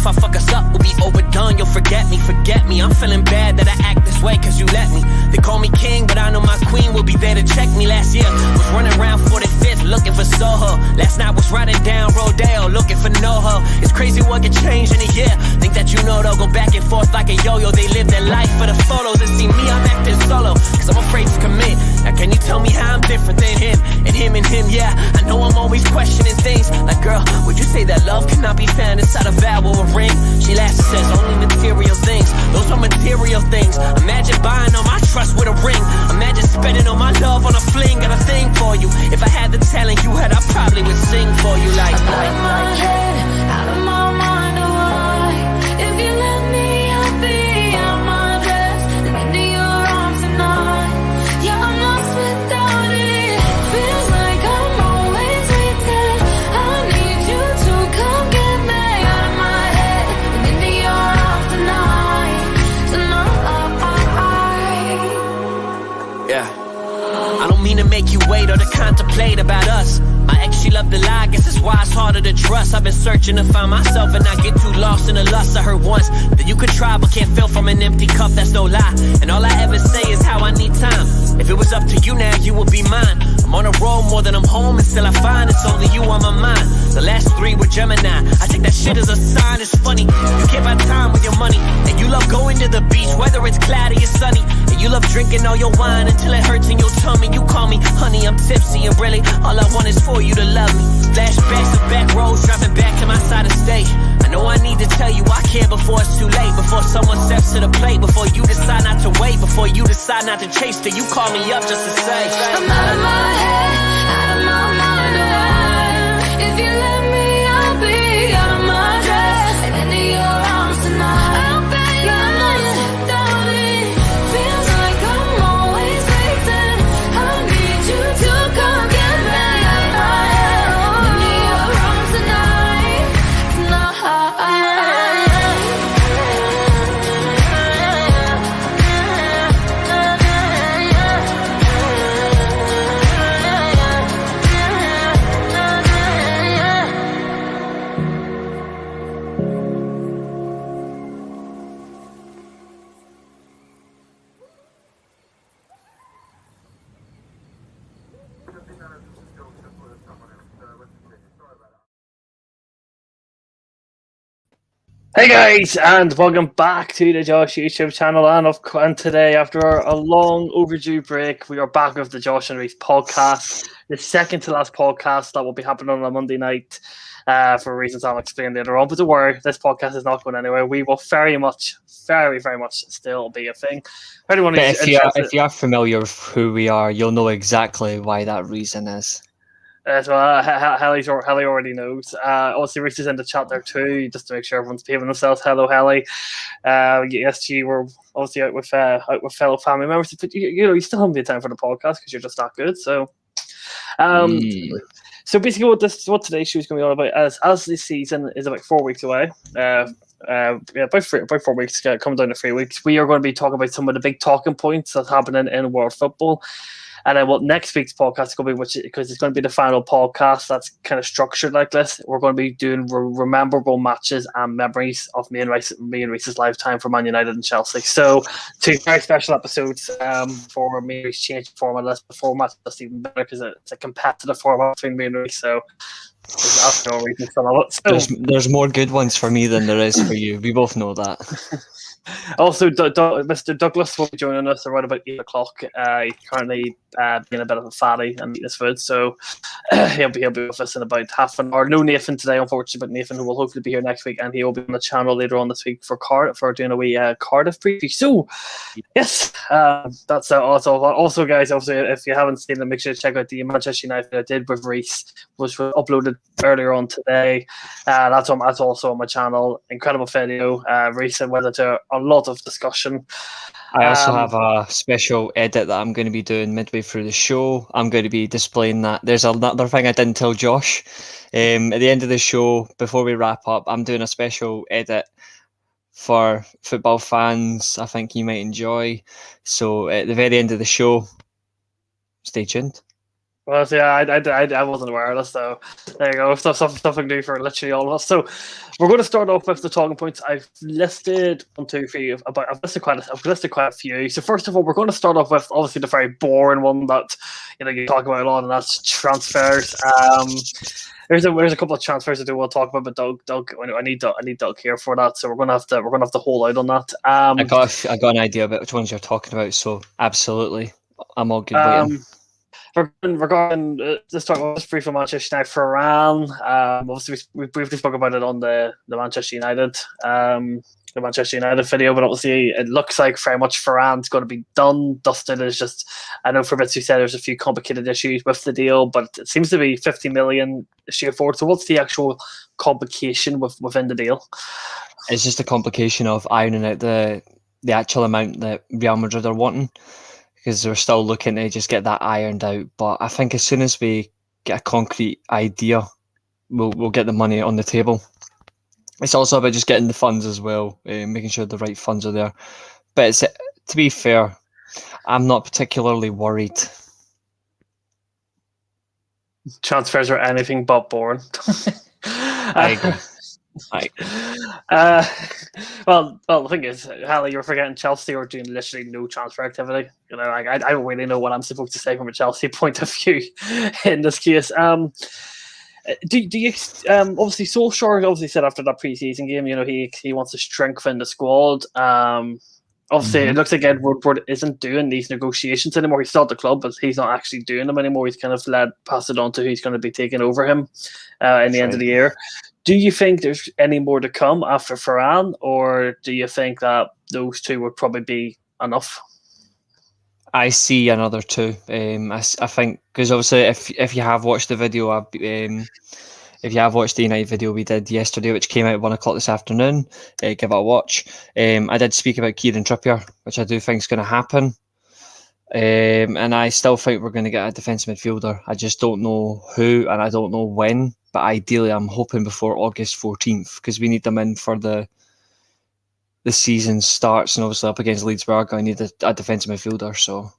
if I fuck us up, we'll be overdone. You'll forget me. I'm feeling bad that I act this way cause you let me. They call me king, but I know my queen will be there to check me. Last year, was running around 45th looking for Soho. Last night was riding down Rodeo looking for NoHo. It's crazy what can change in a year. Think that you know they'll go back and forth like a yo-yo. They live their life for the photos and see me, I'm acting solo cause I'm afraid to commit. Now can you tell me how I'm different than him? And him, yeah. I know I'm always questioning things like, girl, would you say that love cannot be found inside a vow or a ring? She laughs and says only material things. Those are material things. Imagine buying all my trust with a ring. Imagine spending all my love on a fling. Got a thing for you. If I had the talent you had, I probably would sing for you like out of my head, out of my mind, oh why? If you let me, I'll be out my dress and into your arms tonight. Yeah, I'm lost without it. Feels like I'm always waiting. I need you to come get me out of my head and into your arms tonight. Yeah. I don't mean to make you wait or to contemplate about us. My ex, she loved to lie, guess that's why it's harder to trust. I've been searching to find myself and I get too lost in the lust. I heard once that you could try but can't fill from an empty cup, that's no lie. And all I ever say is how I need time. If it was up to you now, you would be mine. I'm on a road more than I'm home and still I find it's only you on my mind. The last 3 were Gemini, I take that shit as a sign. It's funny, you can't buy time with your money. And you love going to the beach, whether it's cloudy or sunny. And you love drinking all your wine until it hurts in your tummy. You call me honey, I'm tipsy and really all I want is for you to love me. Flashbacks of back roads, driving back to my side of state. I know I need to tell you I care before it's too late. Before someone steps to the plate, before you decide not to wait, before you decide not to chase till you call me up just to say I'm out of my head, out of my mind, oh why? If you let me, I'll be out of my dress and into your arms tonight. I'll be I'm lost without it. Feels like I'm always waiting. I need you to come get me out of my head and into your arms tonight. Hey guys, and welcome back to the Josh YouTube channel. And today, after a long overdue break, we are back with the Josh and Reece Podcast, the second to last podcast that will be happening on a Monday night for reasons I'll explain later on. But don't worry, this podcast is not going anywhere. We will very much still be a thing. If you are familiar with who we are, you'll know exactly why that reason is. Helly already knows. Also, Reece is in the chat there too, just to make sure everyone's behaving themselves. Hello, Helly. ESG, we're obviously out with fellow family members, but you still haven't been time for the podcast because you're just that good. So, so basically, what today's show is going to be all about, as this season is about 4 weeks away. About 4 weeks, coming down to 3 weeks, we are going to be talking about some of the big talking points that's happening in world football. And then what next week's podcast is going to be, because it's going to be the final podcast that's kind of structured like this, we're going to be doing rememberable matches and memories of me and Reece's lifetime for Man United and Chelsea. So 2 very special episodes for me and Reece, changing format. The format is even better because it's a competitive format between me and Reece. So there's no reason to love it. So, there's more good ones for me than there is for you. We both know that. Also, Mr. Douglas will be joining us around about 8 o'clock. He's currently being a bit of a fatty and eating his food, so he'll be with us in about half an hour. No Nathan today, unfortunately, but Nathan, who will hopefully be here next week, and he will be on the channel later on this week for doing a wee Cardiff preview. So, yes, that's also. Also, guys, obviously, if you haven't seen it, make sure to check out the Manchester United I did with Reece, which was uploaded earlier on today. That's also on my channel. Incredible video. Reece went into a lot of discussion. I also have a special edit that I'm going to be doing midway through the show. I'm going to be displaying that. There's another thing I didn't tell Josh. At the end of the show, before we wrap up, I'm doing a special edit for football fans I think you might enjoy. So at the very end of the show, stay tuned. Well, so yeah, I wasn't aware of this, so there you go. Something new for literally all of us. So we're going to start off with the talking points. I've listed 1, 2, 3. I've listed quite a few. So first of all, we're going to start off with obviously the very boring one that you talk about a lot, and that's transfers. There's a couple of transfers I do want to talk about, but Doug, I need Doug here for that. So we're gonna have to hold out on that. I got an idea about which ones you're talking about, so absolutely, I'm all good waiting. Regarding let's talk about this brief on Manchester United for Iran. Obviously, we briefly spoke about it on the Manchester United video, but obviously it looks like very much Varane's going to be dusted. Is just, I know Fabrizio said there's a few complicated issues with the deal, but it seems to be 50 million straightforward. So what's the actual complication within the deal? It's just a complication of ironing out the actual amount that Real Madrid are wanting, because we're still looking to just get that ironed out. But I think as soon as we get a concrete idea, we'll get the money on the table. It's also about just getting the funds as well, making sure the right funds are there. But to be fair, I'm not particularly worried. Transfers are anything but boring. I agree. Well, the thing is, Hallie, you're forgetting Chelsea are doing literally no transfer activity. I don't really know what I'm supposed to say from a Chelsea point of view in this case. Do you obviously Solskjaer said after that preseason game, he wants to strengthen the squad. Obviously, It looks like Ed Woodward isn't doing these negotiations anymore. He's still at the club, but he's not actually doing them anymore. He's kind of passed it on to who's going to be taking over him in the end of the year. Do you think there's any more to come after Varane, or do you think that those two would probably be enough? I see another two. I think, because obviously, if you have watched the video, if you have watched the United video we did yesterday, which came out at 1:00 this afternoon, give it a watch. I did speak about Kieran Trippier, which I do think is going to happen. And I still think we're going to get a defensive midfielder. I just don't know who, and I don't know when. But ideally, I'm hoping before August 14th, because we need them in for the season starts, and obviously up against Leeds Berg, I need a defensive midfielder. So,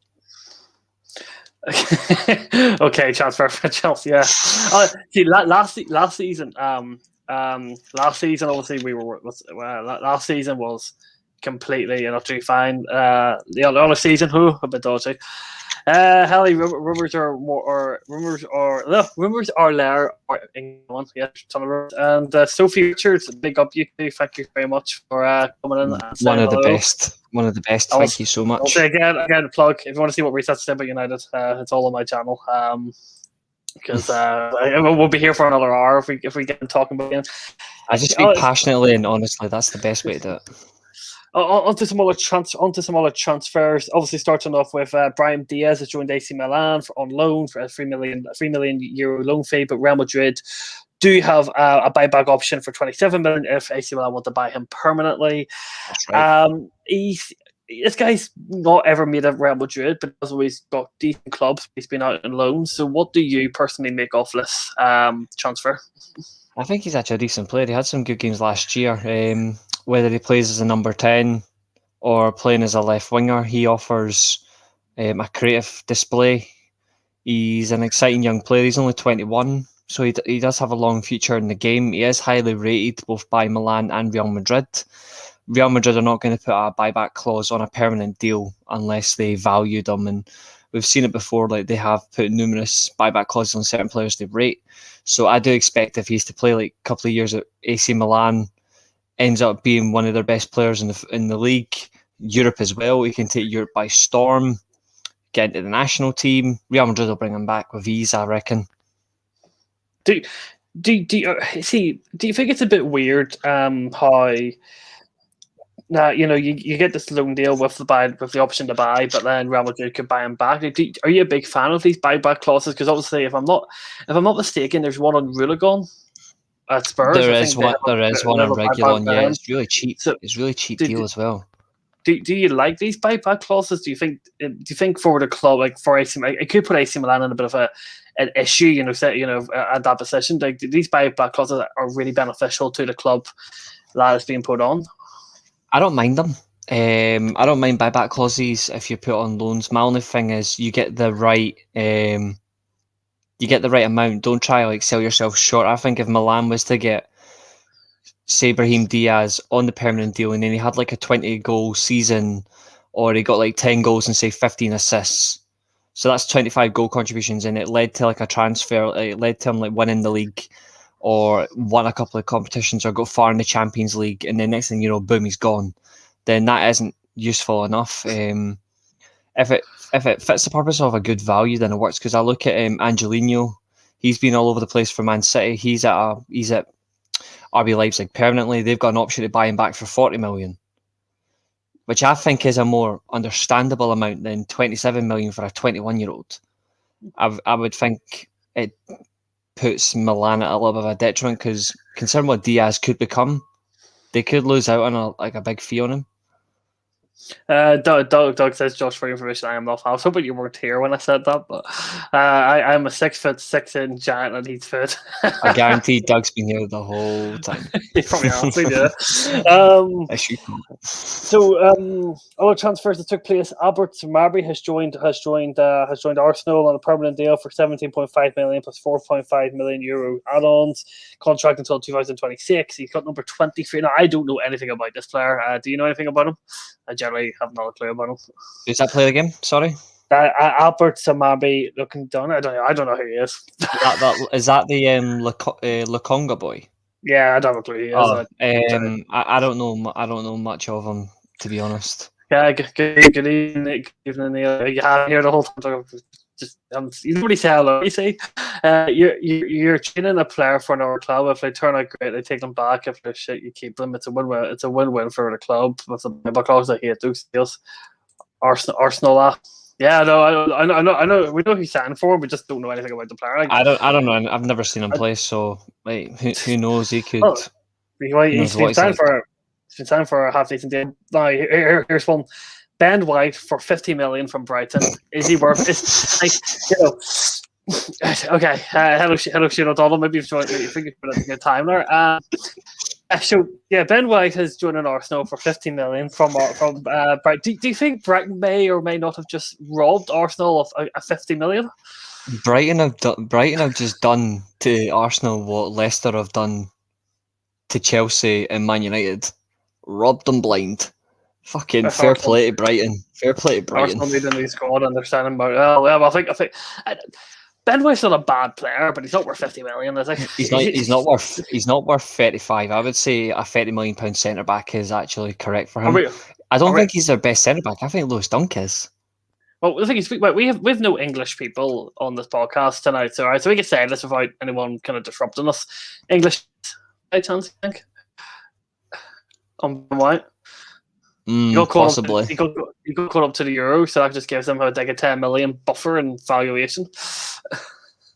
okay, transfer for Chelsea. Yeah. See, last season, obviously last season was completely and utterly fine. The other season, a bit dodgy. Hallie, rumors are there in one. Yeah, ton of rumors. And Sophie Richards, big up you too. Thank you very much for coming in. And one of the best. Thank you so much. I'll say again, plug. If you want to see what Reece has to say about United, it's all on my channel. Because we'll be here for another hour if we get talking about it. I just speak passionately and honestly. That's the best way to do it. Onto some other transfers. Obviously, starting off with Brahim Diaz has joined AC Milan on loan for a €3 million loan fee, but Real Madrid do have a buyback option for 27 million if AC Milan want to buy him permanently. That's right. This guy's not ever made of Real Madrid, but has always got decent clubs. He's been out on loan. So, what do you personally make of this transfer? I think he's actually a decent player. He had some good games last year. Whether he plays as a number 10 or playing as a left winger, he offers a creative display. He's an exciting young player. He's only 21, so he does have a long future in the game. He is highly rated both by Milan and Real Madrid. Real Madrid are not going to put a buyback clause on a permanent deal unless they value them, and we've seen it before. Like, they have put numerous buyback clauses on certain players they rate. So I do expect if he's to play like a couple of years at AC Milan, ends up being one of their best players in the league, Europe as well. He can take Europe by storm, get into the national team. Real Madrid will bring him back with ease, I reckon. Do you think it's a bit weird how you get this loan deal with the option to buy, but then Real Madrid could buy him back? Are you a big fan of these buyback clauses? Because obviously, if I'm not mistaken, there's one on Ruligon at Spurs. There is one on Regulon. Yeah, it's really cheap. So, it's really cheap deal as well. Do you like these buyback clauses? Do you think for the club, like for AC Milan, it could put AC Milan in a bit of an issue, at that position? Like, these buyback clauses are really beneficial to the club that is being put on. I don't mind them. I don't mind buyback clauses if you put on loans. My only thing is you get the right you get the right amount. Don't try like sell yourself short. I think if Milan was to get say Brahim Diaz on the permanent deal and then he had like a 20-goal season, or he got like 10 goals and say 15 assists, so that's 25 goal contributions, and it led to like a transfer, it led to him like winning the league or won a couple of competitions or got far in the Champions League, and then next thing you know, boom, he's gone, then that isn't useful enough. If it fits the purpose of a good value, then it works. Because I look at Angelino, he's been all over the place for Man City. He's at RB Leipzig permanently. They've got an option to buy him back for 40 million, which I think is a more understandable amount than 27 million for a 21-year-old. I would think it puts Milan at a little bit of a detriment, because considering what Diaz could become, they could lose out on a big fee on him. Doug says, Josh, for your information, I am not. I was hoping you weren't here when I said that, but I'm a 6'6" giant, and he's fit. I guarantee Doug's been here the whole time. He probably has been, yeah. So, other transfers that took place: Albert Marby has joined Arsenal on a permanent deal for 17.5 million plus 4.5 million euro add-ons, contract until 2026. He's got number 23. Now, I don't know anything about this player. Do you know anything about him? I generally have not a clue about him. Who's that player again? Sorry. Albert Samabi looking done. I don't know who he is. Is that the Lukonga boy? Yeah, I don't have a clue who he is. I don't know much of him, to be honest. Yeah, good evening. You have here the whole time. Just you don't really say hello. You say you're training a player for another club. If they turn out great, they take them back. If they're shit, you keep them. It's a win-win. It's a win-win for the club. With the member clubs, I hate those deals. Arsenal. Yeah, I know. We know who signed for him. We just don't know anything about the player. I don't know. I've never seen him play, so like, who knows? He could. He's been signed for a half decent deal. Now here's one. Ben White for 50 million from Brighton. Is he worth it? Okay. Hello, Shane O'Donnell. Maybe you've joined. You think you've been a good time there. So yeah, Ben White has joined an Arsenal for 50 million from Brighton. Do you think Brighton may or may not have just robbed Arsenal of a 50 million? Brighton have just done to Arsenal what Leicester have done to Chelsea and Man United. Robbed them blind. Fucking fair play to Brighton. Fair play to Brighton. Arsenal need a new squad. Understanding about. I think Ben White's not a bad player, but he's not worth 50 million. Is he? He's not worth 35. I would say a 30 million pound centre back is actually correct for him. I don't think he's their best centre back. I think Lewis Dunk is. Well, the thing is, we have no English people on this podcast tonight, so we can say this without anyone kind of disrupting us. English, by chance, I think. On White. Possibly. He got caught up to the Euro, so that just gives them like a 10 million buffer in valuation.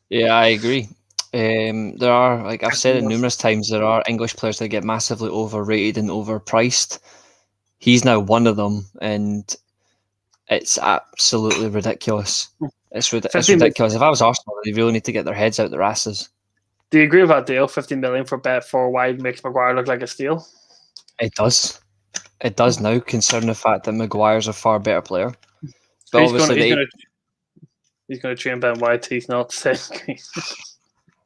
Yeah, I agree. There are, like I've said it numerous times, there are English players that get massively overrated and overpriced. He's now one of them, and it's absolutely ridiculous. It's ridiculous. If I was Arsenal, they really need to get their heads out their asses. Do you agree with that deal? 50 million for White makes Maguire look like a steal? It does. It does now, considering the fact that Maguire's a far better player. But he's going to train Ben White. He's not sick.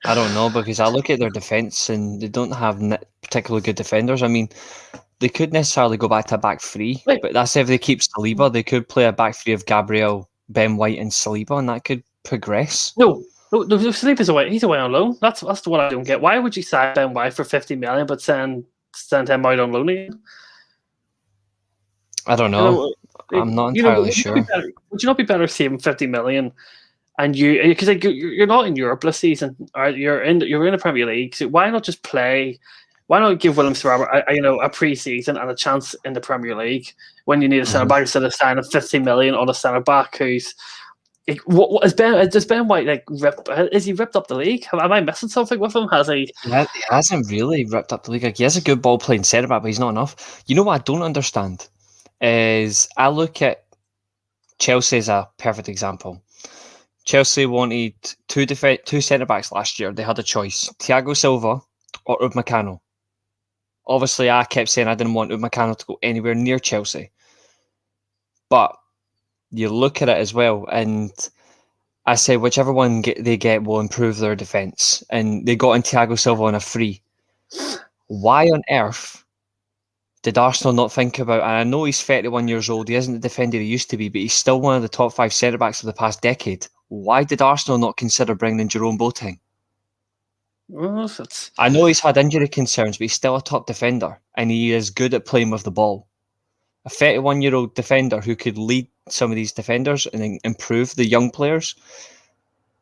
I don't know, because I look at their defence and they don't have particularly good defenders. I mean, they could necessarily go back to a back three, but that's if they keep Saliba. They could play a back three of Gabriel, Ben White, and Saliba, and that could progress. No, Saliba's away. He's away on loan. That's the one I don't get. Why would you sign Ben White for 50 million but send him out on loan again? I don't know. I'm not entirely sure. Would you not be better saving 50 million? And because you're not in Europe this season, or you're in the Premier League. So why not just play? Why not give Williams-Robert a pre-season and a chance in the Premier League when you need a centre back instead of signing 50 million on a centre back who's does Ben White is he ripped up the league? Am I missing something with him? Has he? Yeah, he hasn't really ripped up the league. Like, he has a good ball playing centre back, but he's not enough. You know what I don't understand is I look at Chelsea as a perfect example. Chelsea wanted two centre backs last year. They had a choice: Thiago Silva or Upamecano. Obviously, I kept saying I didn't want Upamecano to go anywhere near Chelsea. But you look at it as well, and I say whichever one they get will improve their defence, and they got in Thiago Silva on a free. Why on earth did Arsenal not think about? And I know he's 31 years old. He isn't the defender he used to be, but he's still one of the top 5 centre backs of the past decade. Why did Arsenal not consider bringing in Jerome Boateng? Well, I know he's had injury concerns, but he's still a top defender, and he is good at playing with the ball. A 31-year-old defender who could lead some of these defenders and improve the young players,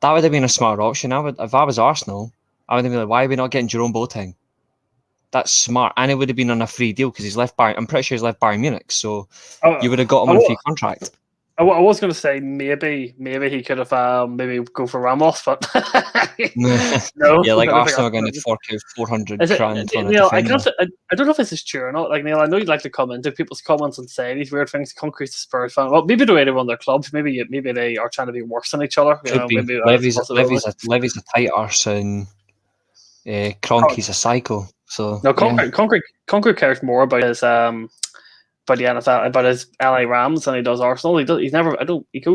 that would have been a smart option. If I was Arsenal, I would have been like, why are we not getting Jerome Boateng? That's smart, and it would have been on a free deal because he's left Bayern. I'm pretty sure he's left Bayern Munich, so you would have got him on a free contract. I was going to say maybe he could have maybe go for Ramos, but no. Yeah, like Arsenal are going to fork out 400 grand on a defender. I don't know if this is true or not. Like Neil, I know you'd like to come into people's comments and say these weird things. Concrete Spurs fan. Well, maybe the way they run their clubs, maybe they are trying to be worse than each other. Maybe Levy's a tight arse and Kroenke's a psycho. So no, Concrete cares more about his about the NFL, about his LA Rams than he does Arsenal. He goes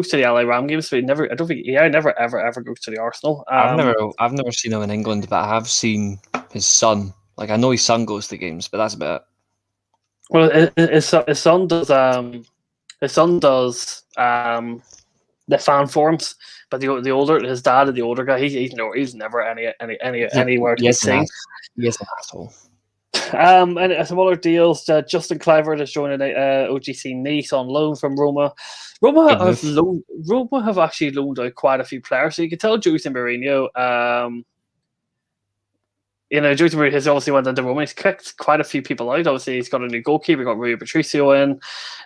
to the LA Ram games, but he never ever goes to the Arsenal. I've never seen him in England, but I have seen his son. Like I know his son goes to games, but that's about it. Well, his son does the fan forums, but his dad and the older guy, he's never anywhere to be seen. He's an asshole. And some other deals. Justin Kluivert is joining OGC Nice on loan from Roma. Roma have actually loaned out quite a few players, so you can tell Jose Mourinho. Jose Mourinho has obviously went into Roma. He's kicked quite a few people out. Obviously, he's got a new goalkeeper. He got Rui Patricio in.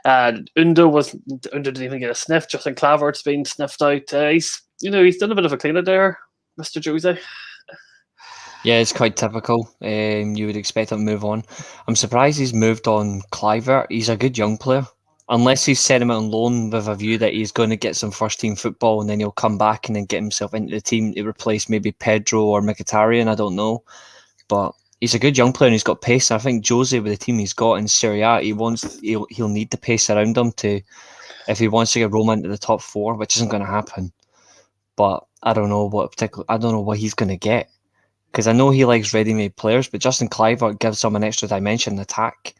Undo didn't even get a sniff. Justin Kluivert's been sniffed out. He's done a bit of a cleanup there, Mr. Jose. Yeah, it's quite typical. You would expect him to move on. I'm surprised he's moved on Kluivert. He's a good young player. Unless he's sent him out on loan with a view that he's going to get some first-team football and then he'll come back and then get himself into the team to replace maybe Pedro or Mkhitaryan, I don't know. But he's a good young player and he's got pace. I think Jose, with the team he's got in Serie A, he'll need the pace around him if he wants to get Roma into the top 4, which isn't going to happen. But I don't know what he's going to get. Because I know he likes ready-made players, but Justin Kluivert gives him an extra dimension in attack.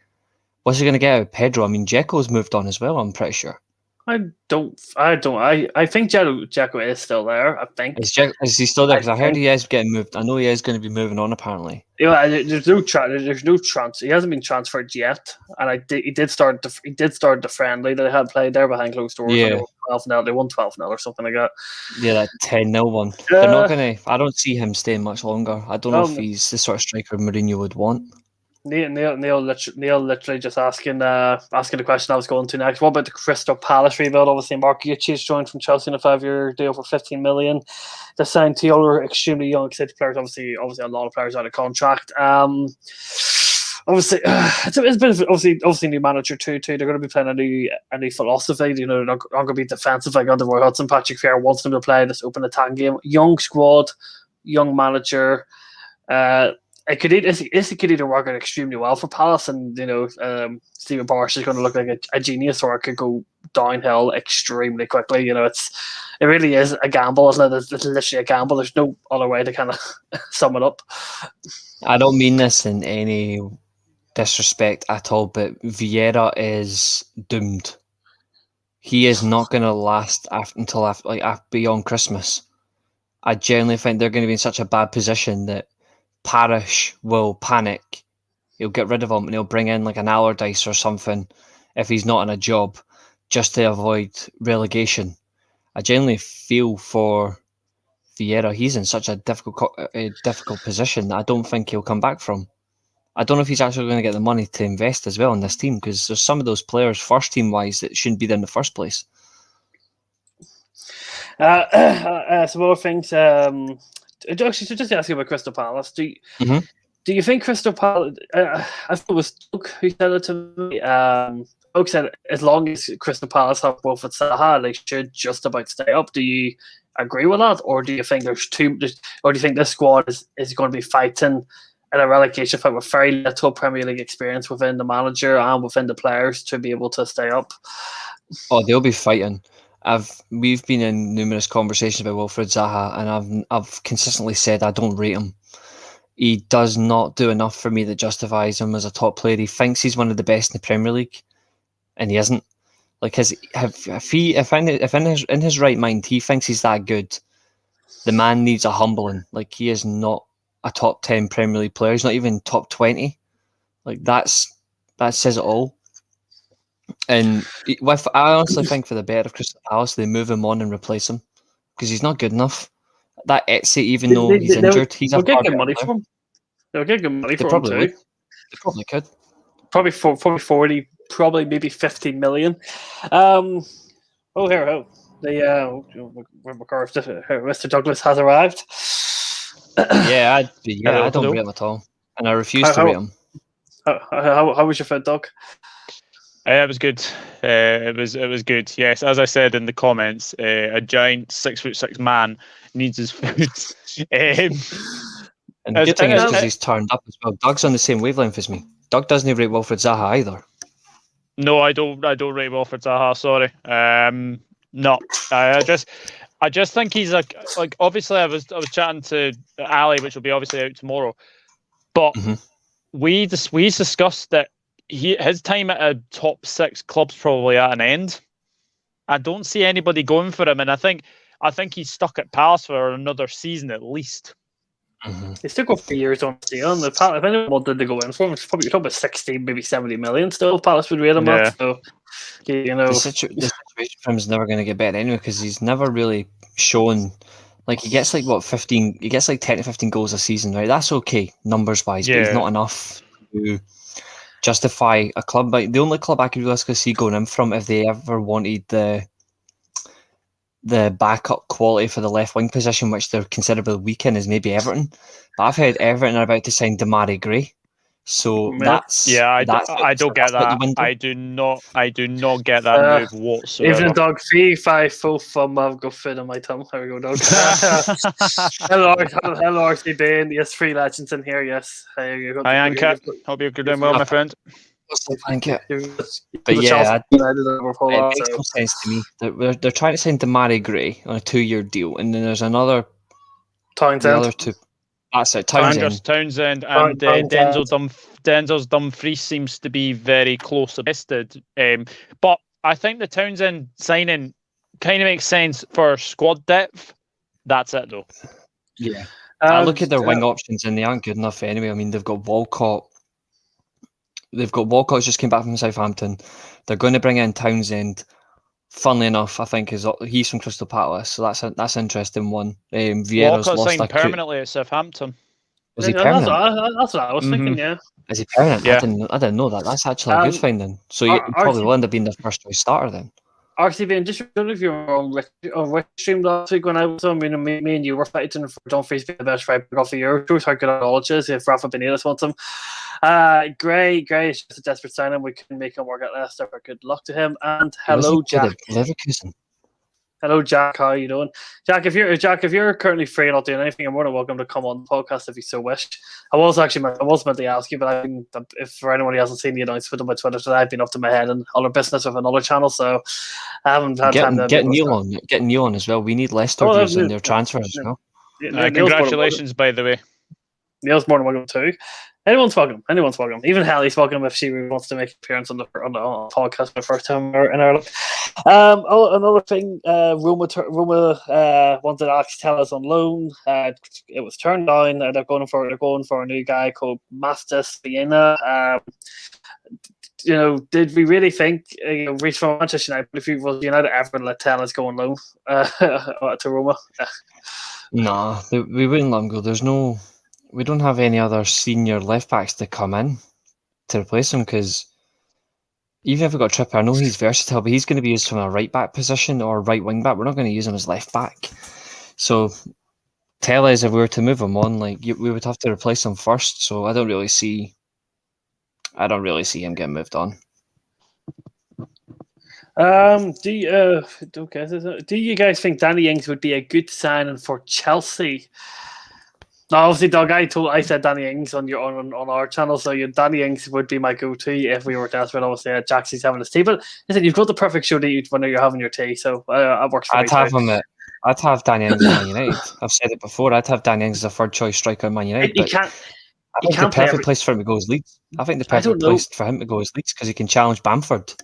What's he going to get out of Pedro? I mean, Dzeko's moved on as well, I'm pretty sure. I think Dzeko is still there. I think. Is he still there? Because I heard he is getting moved. I know he is going to be moving on, apparently. Yeah, there's no transfer. He hasn't been transferred yet, and he did start the friendly that they had played there behind closed doors. Yeah. They won 12-0 or something like that. Yeah, that 10-0 one. They're not going to. I don't see him staying much longer. I don't know if he's the sort of striker Mourinho would want. Neil literally just asking the question I was going to next. What about the Crystal Palace rebuild? Obviously, Mark Gucci's joined from Chelsea in a 5-year deal for 15 million. They signed 2 other extremely young, exciting players. Obviously, a lot of players out of contract. Obviously, it's a bit of obviously new manager too. They're going to be playing a new philosophy. They're not going to be defensive like under Roy Hodgson. Patrick Vieira wants them to play this open attack game. Young squad, young manager. It could either work out extremely well for Palace, and Stephen Boris is going to look like a genius, or it could go downhill extremely quickly. It really is a gamble, isn't it? It's literally a gamble. There's no other way to kind of sum it up. I don't mean this in any disrespect at all, but Vieira is doomed. He is not going to last until beyond Christmas. I genuinely think they're going to be in such a bad position that Parish will panic. He'll get rid of him and he'll bring in like an Allardyce or something if he's not in a job, just to avoid relegation. I genuinely feel for Vieira. He's in such a difficult position that I don't think he'll come back from. I don't know if he's actually going to get the money to invest as well in this team, because there's some of those players, first team wise, that shouldn't be there in the first place. Some other things. Actually, so just to ask you about Crystal Palace, do you think Crystal Palace? I thought it was Doug who said it to me. Doug said as long as Crystal Palace have Wilfried Zaha, they should just about stay up. Do you agree with that, or do you think or do you think this squad is going to be fighting in a relegation fight with very little Premier League experience within the manager and within the players to be able to stay up? Oh, they'll be fighting. we've been in numerous conversations about Wilfried Zaha, and I've consistently said I don't rate him. He does not do enough for me that justifies him as a top player. He thinks he's one of the best in the Premier League, and he isn't. Like, if in his right mind he thinks he's that good, the man needs a humbling. Like, he is not a top 10 Premier League player. He's not even top 20. Like, that says it all. And I honestly think for the better of Crystal Palace, they move him on and replace him because he's not good enough. That Etse, even though he's injured, he's a get good money for him. They'll get good money for him too. Would. They probably could. Probably 40, probably maybe 50 million. The Mr. Douglas has arrived. I don't rate him at all, and I refuse to rate him. How was your foot, Doug? It was good. It was good. Yes, as I said in the comments, a giant 6'6" man needs his food. And the good thing is because he's turned up as well. Doug's on the same wavelength as me. Doug doesn't rate Wilfried Zaha either. No, I don't rate Wilfried Zaha. Sorry. No, I just think he's like obviously I was chatting to Ali, which will be obviously out tomorrow, but we discussed that his time at a top 6 club's probably at an end. I don't see anybody going for him, and I think he's stuck at Palace for another season at least. He still got 3 years on sale. If anyone wanted to go in for him, it's probably talking about 60, maybe 70 million. Still, Palace would rate him up. So, the situation for him is never going to get better anyway because he's never really shown. Like, he gets 15. He gets 10 to 15 goals a season, right? That's okay numbers wise, but he's not enough to justify a club. Like, the only club I could realistically see going in from if they ever wanted the backup quality for the left wing position, which they're considerably weak in, is maybe Everton. But I've heard Everton are about to sign Damari Gray. So I don't get that. I do not get that move whatsoever. Even Dog 3-5 full thumb. I've got fit on my tongue. There we go, Dog. Hello, RCB. Yes, 3 legends in here. Yes. Hi, Anka. Hope you're doing well, my friend. Thank you. But yeah, it makes no sense to me. They're trying to sign Damari Gray on a 2-year deal, and then there's another Townsend. The other two. That's it. Townsend and Denzel Dumfries seems to be very close invested. But I think the Townsend signing kind of makes sense for squad depth. That's it, though. Yeah. I look at their wing options, and they aren't good enough anyway. I mean, they've got Walcott. Walcott just came back from Southampton. They're going to bring in Townsend. Funnily enough, I think he's from Crystal Palace, so that's an interesting one. Vieira's Walcott lost signed permanently at Southampton. Was he permanent? That's what I was thinking. Yeah. Is he permanent? Yeah. I didn't know that. That's actually a good finding. So he probably will end up being the first choice starter then. RCB, and just don't know if you were on Rich stream last week when I was on. Me and you were fighting for Dumfries being the best right back of the year. Truth, how good our knowledge is if Rafa Benitez wants him. Gray is just a desperate signing. We can make him work at Leicester. Good luck to him. And hello, Jack. Hello, Jack. How are you doing, Jack? If you're currently free and not doing anything, you're more than welcome to come on the podcast if you so wish. I was meant to ask you, but if for anyone who hasn't seen the announcement on my Twitter today, I've been up to my head in other business with another channel, so I haven't had time to get Neil on as well. We need Leicester views in their transfers as well. Congratulations, by the way. Neil's more than welcome too. Anyone's welcome. Even Hallie's welcome if she wants to make an appearance on the podcast for the first time in Ireland. Another thing, Roma wanted Alex Telles on loan. It was turned down. They're going for a new guy called Mastas Vienna. Did we really think reach from Manchester United? If you was United ever let Telles go on loan to Roma? No, we wouldn't let him go. We don't have any other senior left backs to come in to replace him because even if we got Trippier, I know he's versatile, but he's going to be used from a right back position or right wing back. We're not going to use him as left back. So Telles, if we were to move him on, we would have to replace him first. So I don't really see him getting moved on. Do you guys think Danny Ings would be a good signing for Chelsea? No, obviously, Doug, I said Danny Ings on our channel, so Danny Ings would be my go-to if we were desperate. Obviously, Jacksy's having his tea, but listen, you've got the perfect show to eat when you're having your tea, so it works for me. I'd have Danny Ings at Man United. I've said it before. I'd have Danny Ings as a third choice striker at Man United. You can't. I think the perfect place for him to go is Leeds. I think the perfect place for him to go is Leeds because he can challenge Bamford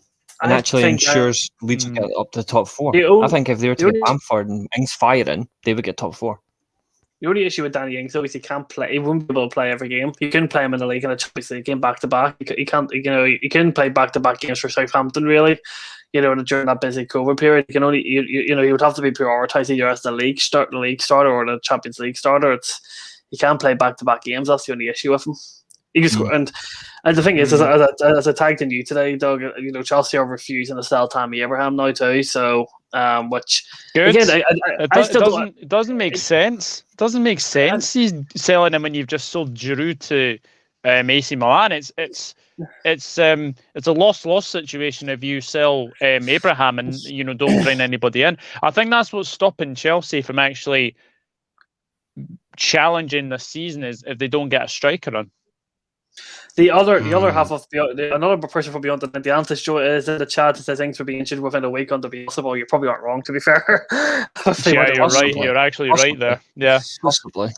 and actually ensures Leeds get up to the top 4. I think if they were to get Bamford and Ings firing, they would get top 4. The only issue with Danny Ings, though, is he can't play. He won't be able to play every game. You couldn't play him in the league and a Champions League game back to back. He can't. He couldn't play back to back games for Southampton really. During that busy COVID period, he can only. He would have to be prioritised either as the league starter or the Champions League starter. He can't play back to back games. That's the only issue with him. He can score, and the thing is, as I tagged in you today, Doug, Chelsea are refusing to sell Tammy Abraham now too. So, which good. Again, it doesn't make sense. It doesn't make sense. He's selling him when you've just sold Giroud to AC Milan. It's a loss situation if you sell Abraham and don't bring anybody in. I think that's what's stopping Chelsea from actually challenging this season is if they don't get a striker on. The other half of another person from Beyond the Antis show is in the chat that says things will be injured within a week on the possible. You probably aren't wrong, to be fair. Yeah, you're right. You're actually right there. Yeah, possibly.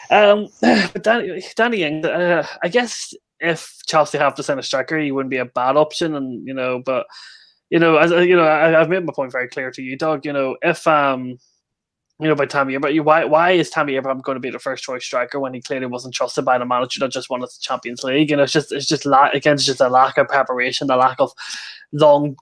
But Danny Ings, I guess if Chelsea have to send a striker, he wouldn't be a bad option, and but I've made my point very clear to you, Doug. If by Tammy Abraham, why is Tammy Abraham going to be the first choice striker when he clearly wasn't trusted by the manager that just won the Champions League? It's just it's just a lack of preparation, a lack of we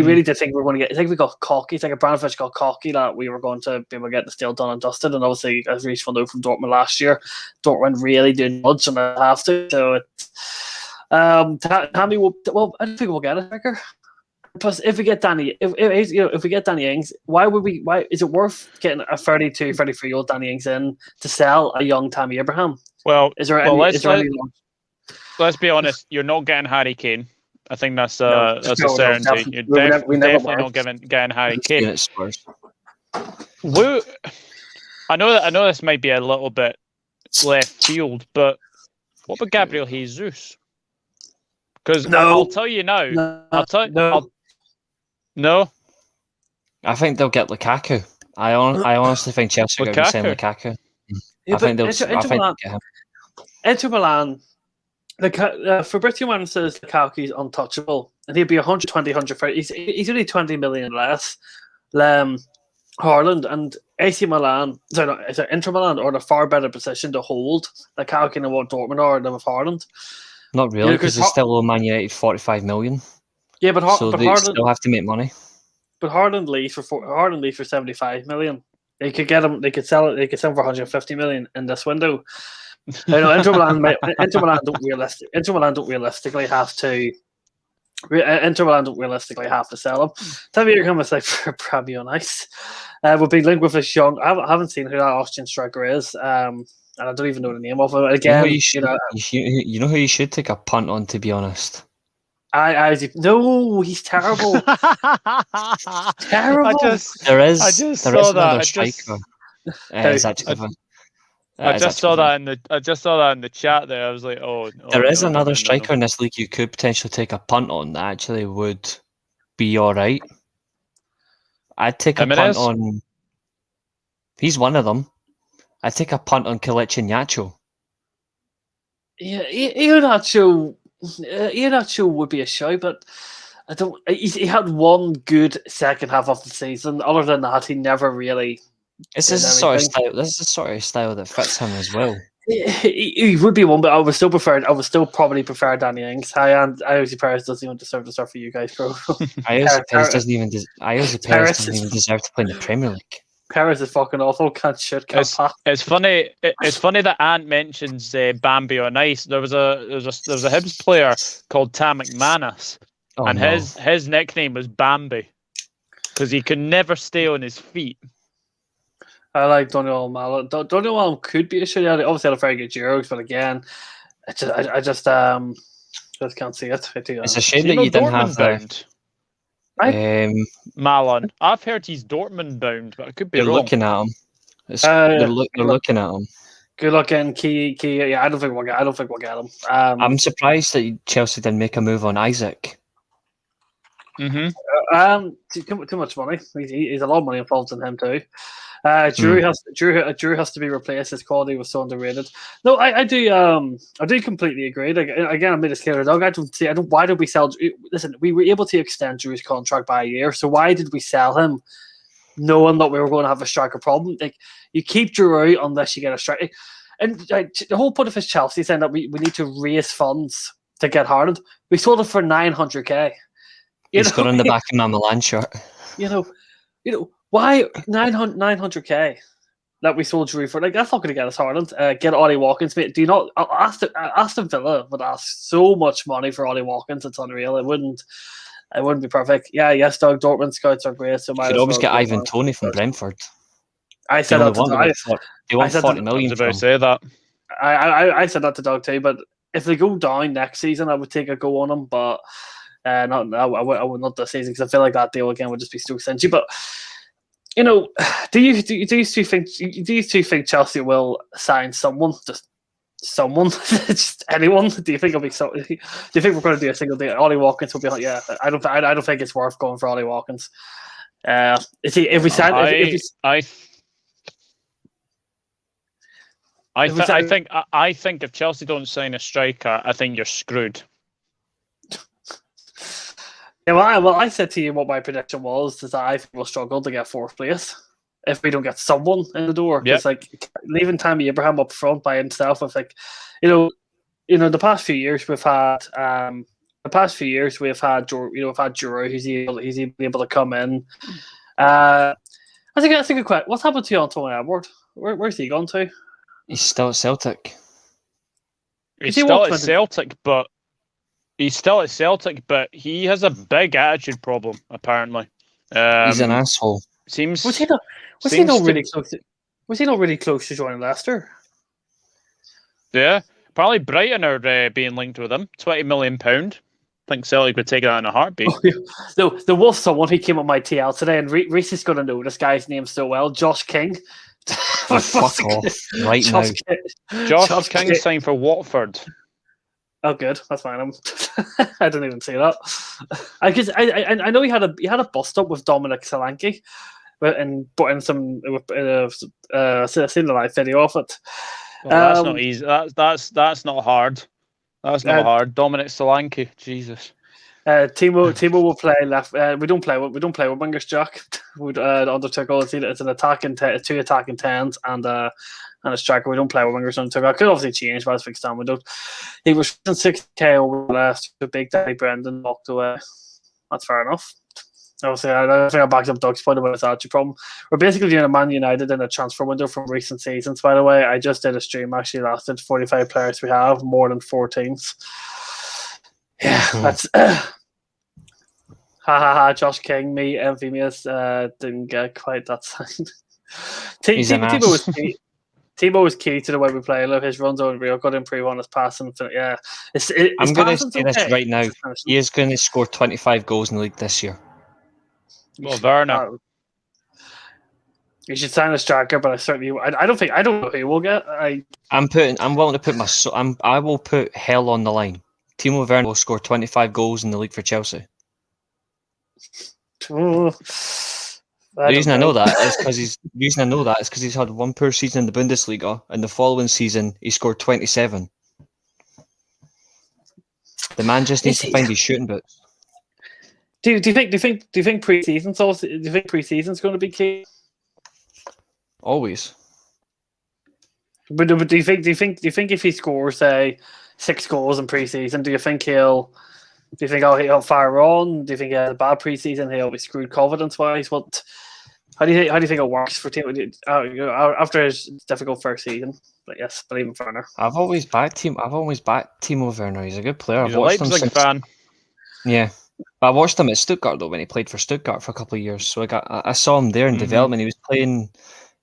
really did think we were going to get. I think we got cocky. I think Abramovich got cocky that we were going to be able to get the deal done and dusted. And obviously, as Reece will know from Dortmund last year, Dortmund really did much and they have to. So Tammy will. Well, I don't think we'll get a striker. Plus, if we get Danny, if we get Danny Ings, why is it worth getting a 32, 33-year-old Danny Ings in to sell a young Tammy Abraham? Well, let's be honest. You're not getting Harry Kane. I think that's a certainty. You're definitely not getting Harry Kane. I know this might be a little bit left field, but what about Gabriel Jesus? Because I'll tell you now. No. I think they'll get Lukaku. I honestly think Chelsea are going to be saying Lukaku. Yeah, I think they'll get him. Inter Milan, Fabrizio Romano says Lukaku's untouchable, and he'd be 120, 130. He's only 20 million less. Haaland and AC Milan, Inter Milan are in a far better position to hold Lukaku than what Dortmund are than with Haaland. Not really, because they still owe Man United 45 million. Yeah, but they Haaland still have to make money. But Haaland leaves for 75 million. They could get him. They could sell it. They could sell him for 150 million in this window. Inter Milan don't realistically have to. Inter Milan don't realistically have to sell him. Tammy Abraham is like probably on ice. We'll be linked with this young. I haven't seen who that Austrian striker is. And I don't even know the name of him. Again, you know who you should take a punt on, to be honest. No, he's terrible. Terrible. There is another striker. I just saw that in the chat there. I was like, there is another striker in this league you could potentially take a punt on that actually would be all right. I'd take a punt on. He's one of them. I'd take a punt on Kelechi Iheanacho. Yeah, Iheanacho would be a show, but I don't. He had one good second half of the season. Other than that, he never really. This is the sort of style that fits him as well. He would be one, but I would still probably prefer Danny Ings. Jose Perez doesn't even deserve to start for you guys, bro. Jose Perez doesn't even deserve to play in the Premier League. Perez is fucking awful. Can't shoot. Can't pass. It's funny. It's funny that Ant mentions Bambi on ice. There was a Hibs player called Tam McManus, and his nickname was Bambi because he could never stay on his feet. I like Daniel Mallet. Daniel Mallet could be a shit. Obviously had a very good Euros, but again, I just can't see it. It's a shame that you didn't have that. Malon. I've heard he's Dortmund bound, but I could be wrong. Looking at him. They're looking at him. Good looking key. Yeah, I don't think we'll get him. I'm surprised that Chelsea didn't make a move on Isaac. Too much money. He's a lot of money involved in him too. Drew has to be replaced. His quality was so underrated. No, I do completely agree. Like, again, I made this clear. Dog, why did we sell? Listen, we were able to extend Drew's contract by a year. So why did we sell him, knowing that we were going to have a striker problem? Like, you keep Drew out unless you get a striker. And the whole point of his Chelsea saying that we need to raise funds to get Haaland. We sold it for 900k. He's got on the back of my Milan shirt. You know why 900k that we sold Drew for? Like, that's not going to get us Haaland. Get Ollie Watkins, mate. Do you not? Aston Villa would ask so much money for Ollie Watkins. It's unreal. It wouldn't be perfect. Yeah, yes, Doug. Dortmund scouts are great. So you could always get Ivan Toney from Brentford. I said that to Doug. They want 40 million. I was about to say that. I said that to Doug too. But if they go down next season, I would take a go on them. But I would not this season, because I feel like that deal again would just be so stingy. But do you two think Chelsea will sign someone? Just someone, just anyone? Do you think it'll be so? Do you think we're going to do a single deal? Ollie Watkins will be like, yeah. I don't think it's worth going for Ollie Watkins. If we sign, I think if Chelsea don't sign a striker, I think you're screwed. Yeah, well, I said to you what my prediction was, is that I think we'll struggle to get fourth place if we don't get someone in the door. Because leaving Tammy Abraham up front by himself, I think, the past few years we've had we've had Giroud, who's able to come in. I think that's a good question. What's happened to Antonio Edward? Where's he gone to? He's still at Celtic. He's still at Celtic, but he has a big attitude problem, apparently. He's an asshole. Was he not really close to joining Leicester? Yeah. Apparently Brighton are being linked with him. £20 million. I think Celtic would take that in a heartbeat. No, there was someone who came on my TL today, and Reece is going to know this guy's name so well. Josh King. Fuck off right now. Josh King signed for Watford. Oh, good. That's fine. I didn't even see that. I know he had a bust up with Dominic Solanke, and put in some. Seen the live video of it. Well, that's not easy. That's not hard. That's not hard. Dominic Solanke, Jesus. Timo will play left. We don't play with wingers, Jack. Undertook all. It's an attacking two attacking tens and a striker. We don't play with wingers. Undertook. I could obviously change, but as fixed time we don't. He was 6k over the last. Big Daddy Brendan walked away. That's fair enough. Obviously, I don't think I backed up Doug's point about his attitude problem. We're basically doing a Man United in a transfer window from recent seasons. By the way, I just did a stream. Actually, lasted 45 players. We have more than 4 teams. Yeah, that's. Josh King, me, Envious, didn't get quite that sign. Timo was key to the way we play. Look, his runs are real. Got to improve on his passing. Yeah, I'm going to say this right now. He is going to score 25 goals in the league this year. Well, Werner. You should sign a striker, but I don't know who we'll get. I'm willing to put I will put hell on the line. Timo Werner will score 25 goals in the league for Chelsea. The reason I know that is because he's had one poor season in the Bundesliga, and the following season he scored 27. The man just needs to find his shooting boots. Do you think preseason's also? Do you think preseason's going to be key? Always. But do you think if he scores, say, 6 goals in preseason, do you think he'll he'll fire on? Do you think he has a bad preseason? He'll be screwed confidence wise. How do you think it works for Timo after his difficult first season? But yes, believe in Werner. I've always backed Timo Werner. He's a good player. He's a Leipzig fan. Yeah. I watched him at Stuttgart though when he played for Stuttgart for a couple of years. So I saw him there in development. He was playing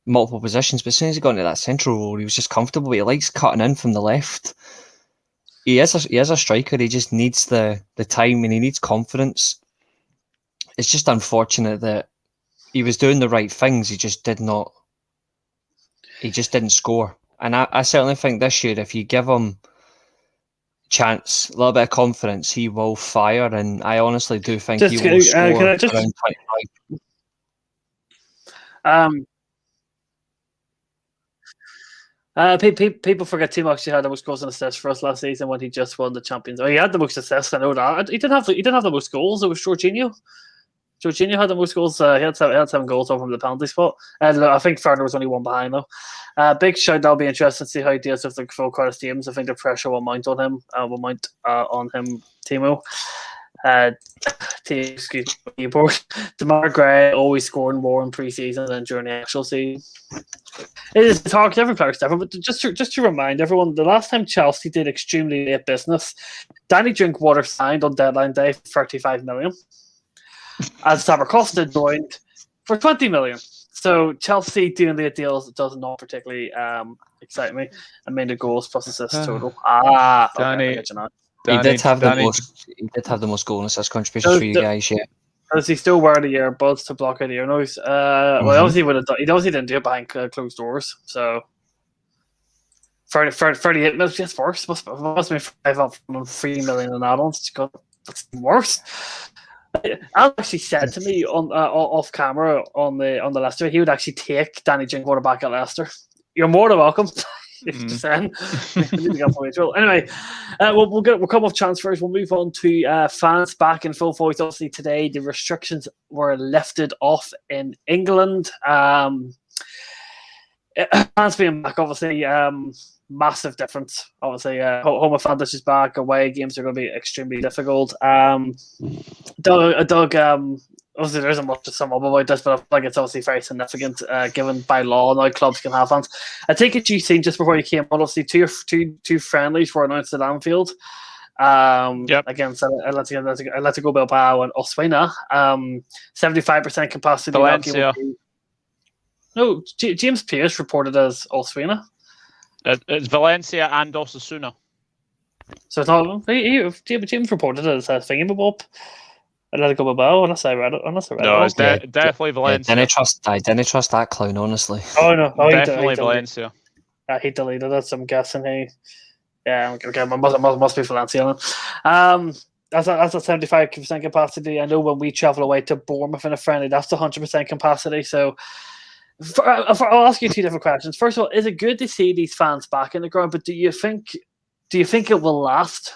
multiple positions, but as soon as he got into that central role, he was just comfortable. He likes cutting in from the left. He is a striker. He just needs the time and he needs confidence. It's just unfortunate that he was doing the right things. He just did not he just didn't score. And I certainly think this year, if you give him chance, a little bit of confidence, he will fire. And I honestly do think he will score around 25. People forget Tim actually had the most goals and assists for us last season when he just won the Champions. He had the most assists. I know that he didn't have the most goals. It was Jorginho. Jorginho had the most goals. He had 7 goals over from the penalty spot. And I think Fernando was only 1 behind though. Big shout. That'll be interesting to see how he deals with the full crowd teams. I think the pressure will mount on him. Timo. Excuse me, keyboard. DeMar Gray always scoring more in pre-season than during the actual season. It's hard because every player's different, but just to remind everyone, the last time Chelsea did extremely late business, Danny Drinkwater signed on deadline day for 35 million, as Costa joined for 20 million. So Chelsea doing late deals does not particularly excite me. I mean the goals plus assists total. Danny. He did have the most goal and assist contributions for you guys, yeah. Does he still wear the earbuds to block out ear noise? Well, obviously he didn't do it behind closed doors. So 38 minutes, yes, worse. Must have been 5 up from 3 million in add-ons. That's worse. Al actually said to me on off camera on the Leicester, he would actually take Danny Drinkwater back at Leicester. You're more than welcome. Just saying. Anyway, we'll come off transfers. We'll move on to fans back in full voice. Obviously, today the restrictions were lifted off in England. Fans being back, obviously, massive difference. Obviously, home advantage is back. Away games are going to be extremely difficult. Doug, obviously, there isn't much to sum up about this, but I feel like it's obviously very significant, given by law now clubs can have fans. I take it you've seen just before you came on, obviously, two friendlies were announced at Anfield. Against Atletico Bilbao and Osasuna. 75% capacity. Valencia. No, James Pearce reported as Osasuna. It's Valencia and Osasuna. So it's not. James reported it as Thingamabob. Atletico Bilbao, unless I read it. No, it's definitely Valencia. I didn't trust that clown, honestly. Oh no, definitely Valencia. He deleted it, so I'm guessing he. Yeah, okay, must be Valencia. That's a 75% capacity. I know when we travel away to Bournemouth in a friendly, that's 100% capacity. So, I'll ask you 2 different questions. First of all, is it good to see these fans back in the ground? But do you think it will last?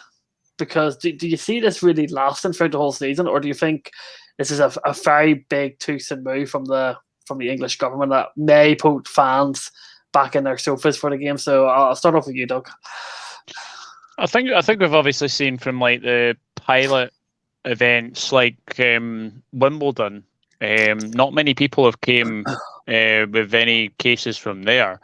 Because do you see this really lasting throughout the whole season, or do you think this is a very big twosome move from the English government that may put fans back in their sofas for the game? So I'll start off with you, Doug. I think we've obviously seen from like the pilot events like Wimbledon. Not many people have came with any cases from there.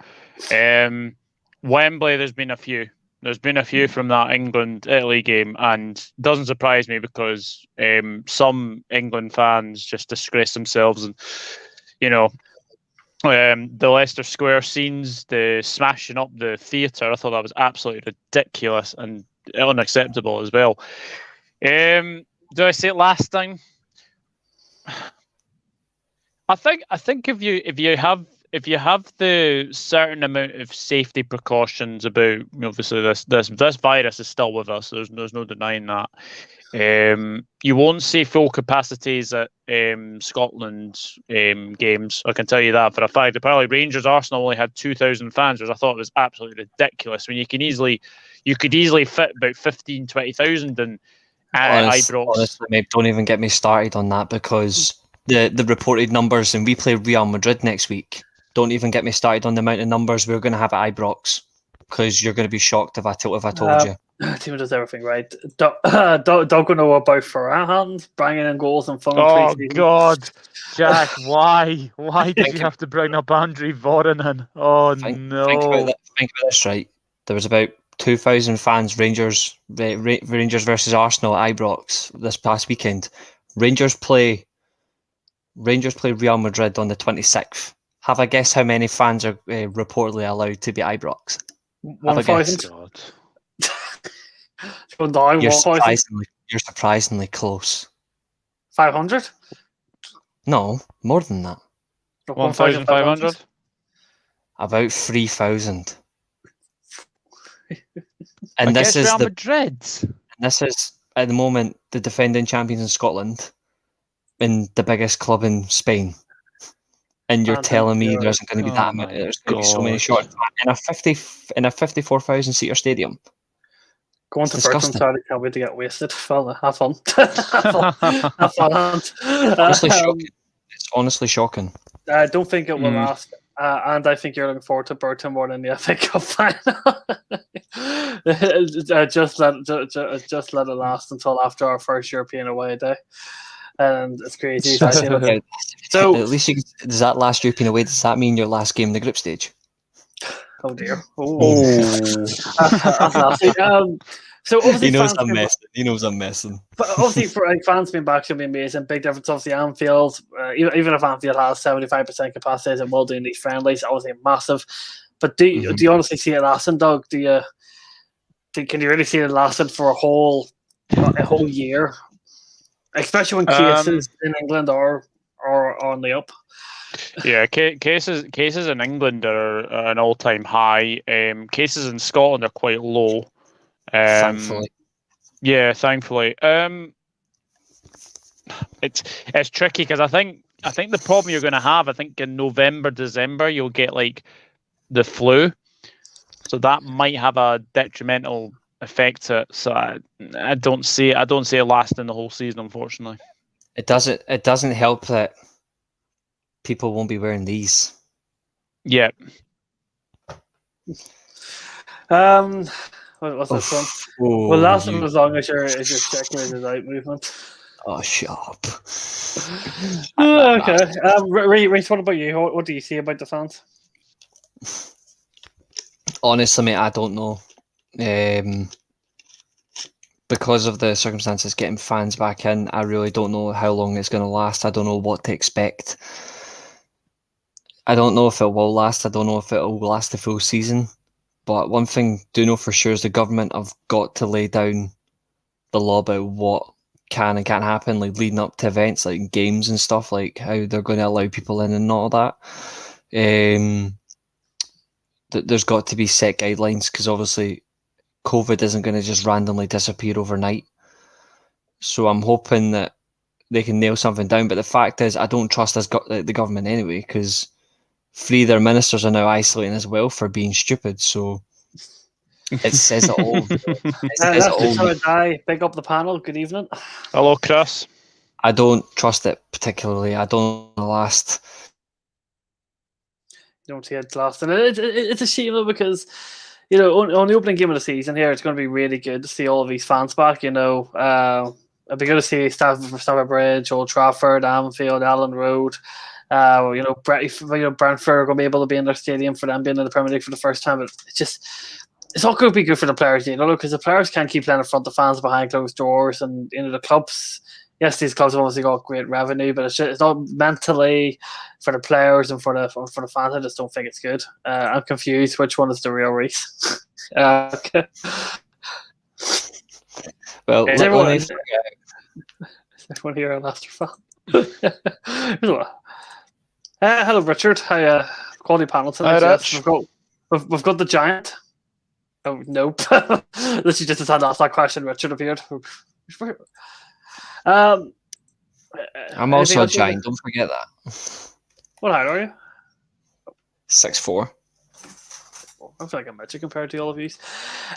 Wembley, there's been a few. There's been a few from that England-Italy game, and doesn't surprise me because some England fans just disgrace themselves. And, the Leicester Square scenes, the smashing up the theatre, I thought that was absolutely ridiculous and unacceptable as well. Did I say it last time? I think if you have the certain amount of safety precautions about, obviously this virus is still with us. There's no denying that. You won't see full capacities at Scotland games. I can tell you that for a fact. Apparently, Rangers Arsenal only had 2,000 fans, which I thought was absolutely ridiculous. When you could easily fit about 15,000, 20,000 in Ibrox. Honestly, mate, don't even get me started on that, because the reported numbers, and we play Real Madrid next week. Don't even get me started on the amount of numbers we're going to have at Ibrox, because you're going to be shocked if I told you. Team does everything right. Don't know about Farhan bringing in goals and fun. Oh God, Jack, why did you have to bring up Andre Voronin? Oh no! Think about this, right? There was about 2,000 fans. Rangers versus Arsenal at Ibrox this past weekend. Rangers play Real Madrid on the 26th. Have a guess how many fans are reportedly allowed to be at Ibrox? 1,000. You're surprisingly close. 500? No, more than that. 1,500. About 3,000. And Against this is Real Madrid. this is at the moment the defending champions in Scotland and the biggest club in Spain. And you're telling me there isn't going to be that many? There's going to be so many shots in a 54,000 seater stadium. Going It's to Bircham disgusting. Saturday can't wait to get wasted. Well, have fun. Have fun. Honestly shocking. It's honestly shocking. I don't think it will last. And I think you're looking forward to Burton more than the FA Cup final. just let it last until after our first European away day, and it's crazy. So at least does that last European away? Does that mean your last game in the group stage? oh dear. So obviously He knows fans I'm being- messing. He knows I'm messing. But obviously, for fans being back, should be amazing. Big difference, obviously, Anfield. Even if Anfield has 75% capacity, and will do in these friendlies, obviously massive. But do you honestly see it lasting, Doug? Can you really see it lasting for a whole year, especially when cases in England are on the up? Yeah, cases in England are an all-time high. Cases in Scotland are quite low. Thankfully. Yeah, thankfully. It's tricky because I think the problem you're going to have, I think in November, December, you'll get like the flu, so that might have a detrimental effect to it. So I don't see it lasting the whole season, unfortunately. It doesn't help that people won't be wearing these. Yeah. What's this one? Oh, Well, lasting as long as your checking is out movement. Oh, shut up. Okay. Reece, what about you? What do you see about the fans? Honestly, mate, I don't know. Because of the circumstances getting fans back in, I really don't know how long it's going to last. I don't know what to expect. I don't know if it will last. I don't know if it will last the full season. But one thing I do know for sure is the government have got to lay down the law about what can and can't happen, like leading up to events like games and stuff, like how they're going to allow people in and all that. There's got to be set guidelines because obviously COVID isn't going to just randomly disappear overnight. So I'm hoping that they can nail something down. But the fact is, I don't trust the government anyway, because three of their ministers are now isolating as well for being stupid. So it says it all. Pick up the panel. Good evening. Hello, Chris. I don't trust it particularly. I don't last. You don't see it lasting. It's a shame though, because on the opening game of the season here, it's going to be really good to see all of these fans back. It'd be good to see Stamford Bridge, Old Trafford, Anfield, Allen Road. Brentford are going to be able to be in their stadium for them being in the Premier League for the first time. But it's all going to be good for the players, because the players can't keep playing in front of the fans behind closed doors, and the clubs. Yes, these clubs have obviously got great revenue, but it's not mentally for the players and for the fans. I just don't think it's good. I'm confused. Which one is the real Reece? Okay. Well, is everyone here a Leicester fan? Hello, Richard. Hi, quality panel tonight. Yes, we've got the giant. Oh nope! This is just as I asked that question. Richard appeared. I'm also a giant. Don't forget that. What height are you? 6'4". I feel like I'm midget compared to all of you.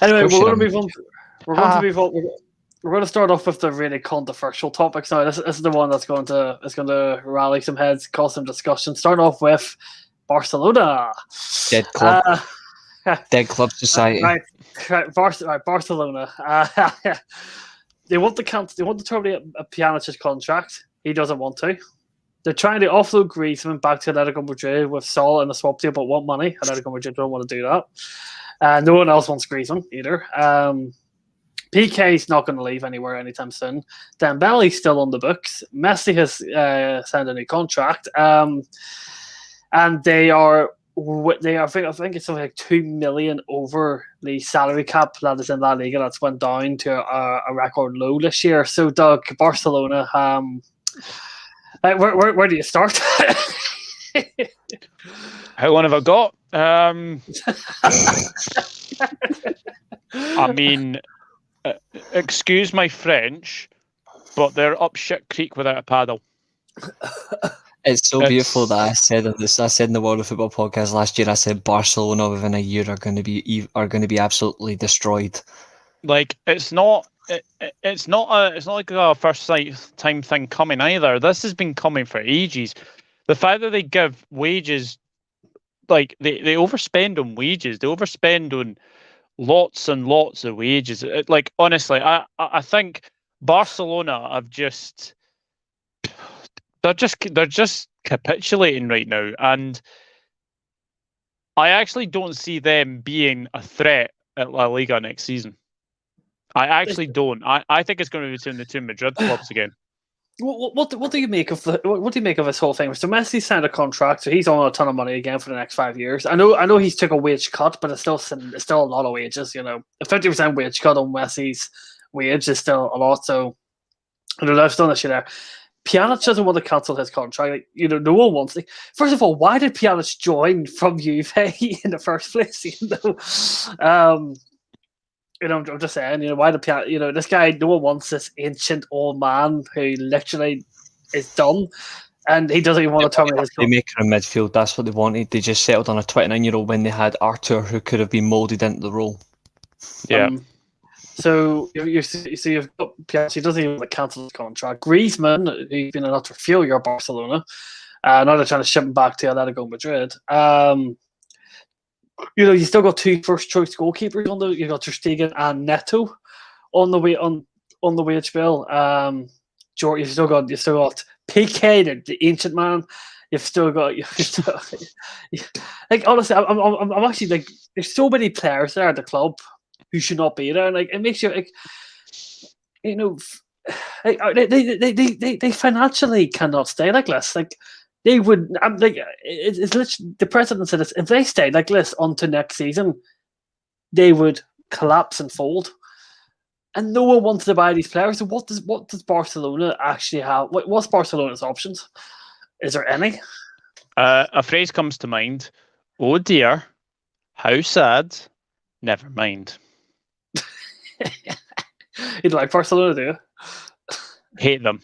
Anyway, we're going to move on. We're going to start off with the really controversial topics now. This is the one that's going to rally some heads, cause some discussion. Starting off with Barcelona. Dead club. Dead club society. Right. Barcelona. They want to terminate a Pjanic's contract. He doesn't want to. They're trying to offload Griezmann back to Atletico Madrid with Saul in the swap deal, but want money. Atletico Madrid don't want to do that. No one else wants Griezmann either. PK's not going to leave anywhere anytime soon. Dembele's still on the books. Messi has signed a new contract, and they are. I think it's something like 2 million over the salary cap that is in La Liga. That's went down to a record low this year. So, Doug, Barcelona, where do you start? How long have I got? I mean, excuse my French, but they're up shit creek without a paddle. It's so beautiful that I said in the World of Football podcast last year. I said Barcelona within a year are going to be absolutely destroyed. Like it's not like a first time thing coming either. This has been coming for ages. The fact that they give wages, like they overspend on wages, they overspend on lots and lots of wages. Like honestly, I think Barcelona have they're just capitulating right now, and I actually don't see them being a threat at La Liga next season. I actually don't. I think it's going to be between the two Madrid clubs again. What do you make of this whole thing? So Messi signed a contract, so he's on a ton of money again for the next 5 years. I know he's took a wage cut, but it's still a lot of wages. You know, a 50% wage cut on Messi's wage is still a lot. So they've done this shit there. Pjanic doesn't want to cancel his contract. Like, you know, no one wants it. First of all, why did Pjanic join from Juve in the first place? I'm just saying, why the Pjanic? This guy, no one wants this ancient old man who literally is done, and he doesn't even want to terminate his contract. They make her in midfield. That's what they wanted. They just settled on a 29-year-old when they had Arthur, who could have been moulded into the role. Yeah. So you've got Pjanic, he doesn't even want to cancel his contract. Griezmann, who's been an utter failure at Barcelona, now they're trying to ship him back to Atletico Madrid. You still got two first choice goalkeepers on you got Ter Stegen and Neto on the wage bill. You've still got Piqué, the ancient man. You've still got like honestly, I'm actually like, there's so many players there at the club who should not be there, and like it makes you like, they financially cannot stay like this. Like they would, it's literally the president said this. If they stayed like this onto next season, they would collapse and fold. And no one wanted to buy these players. So what does Barcelona actually have? What's Barcelona's options? Is there any? A phrase comes to mind. Oh dear, how sad. Never mind. You'd like Barcelona, do you? Hate them.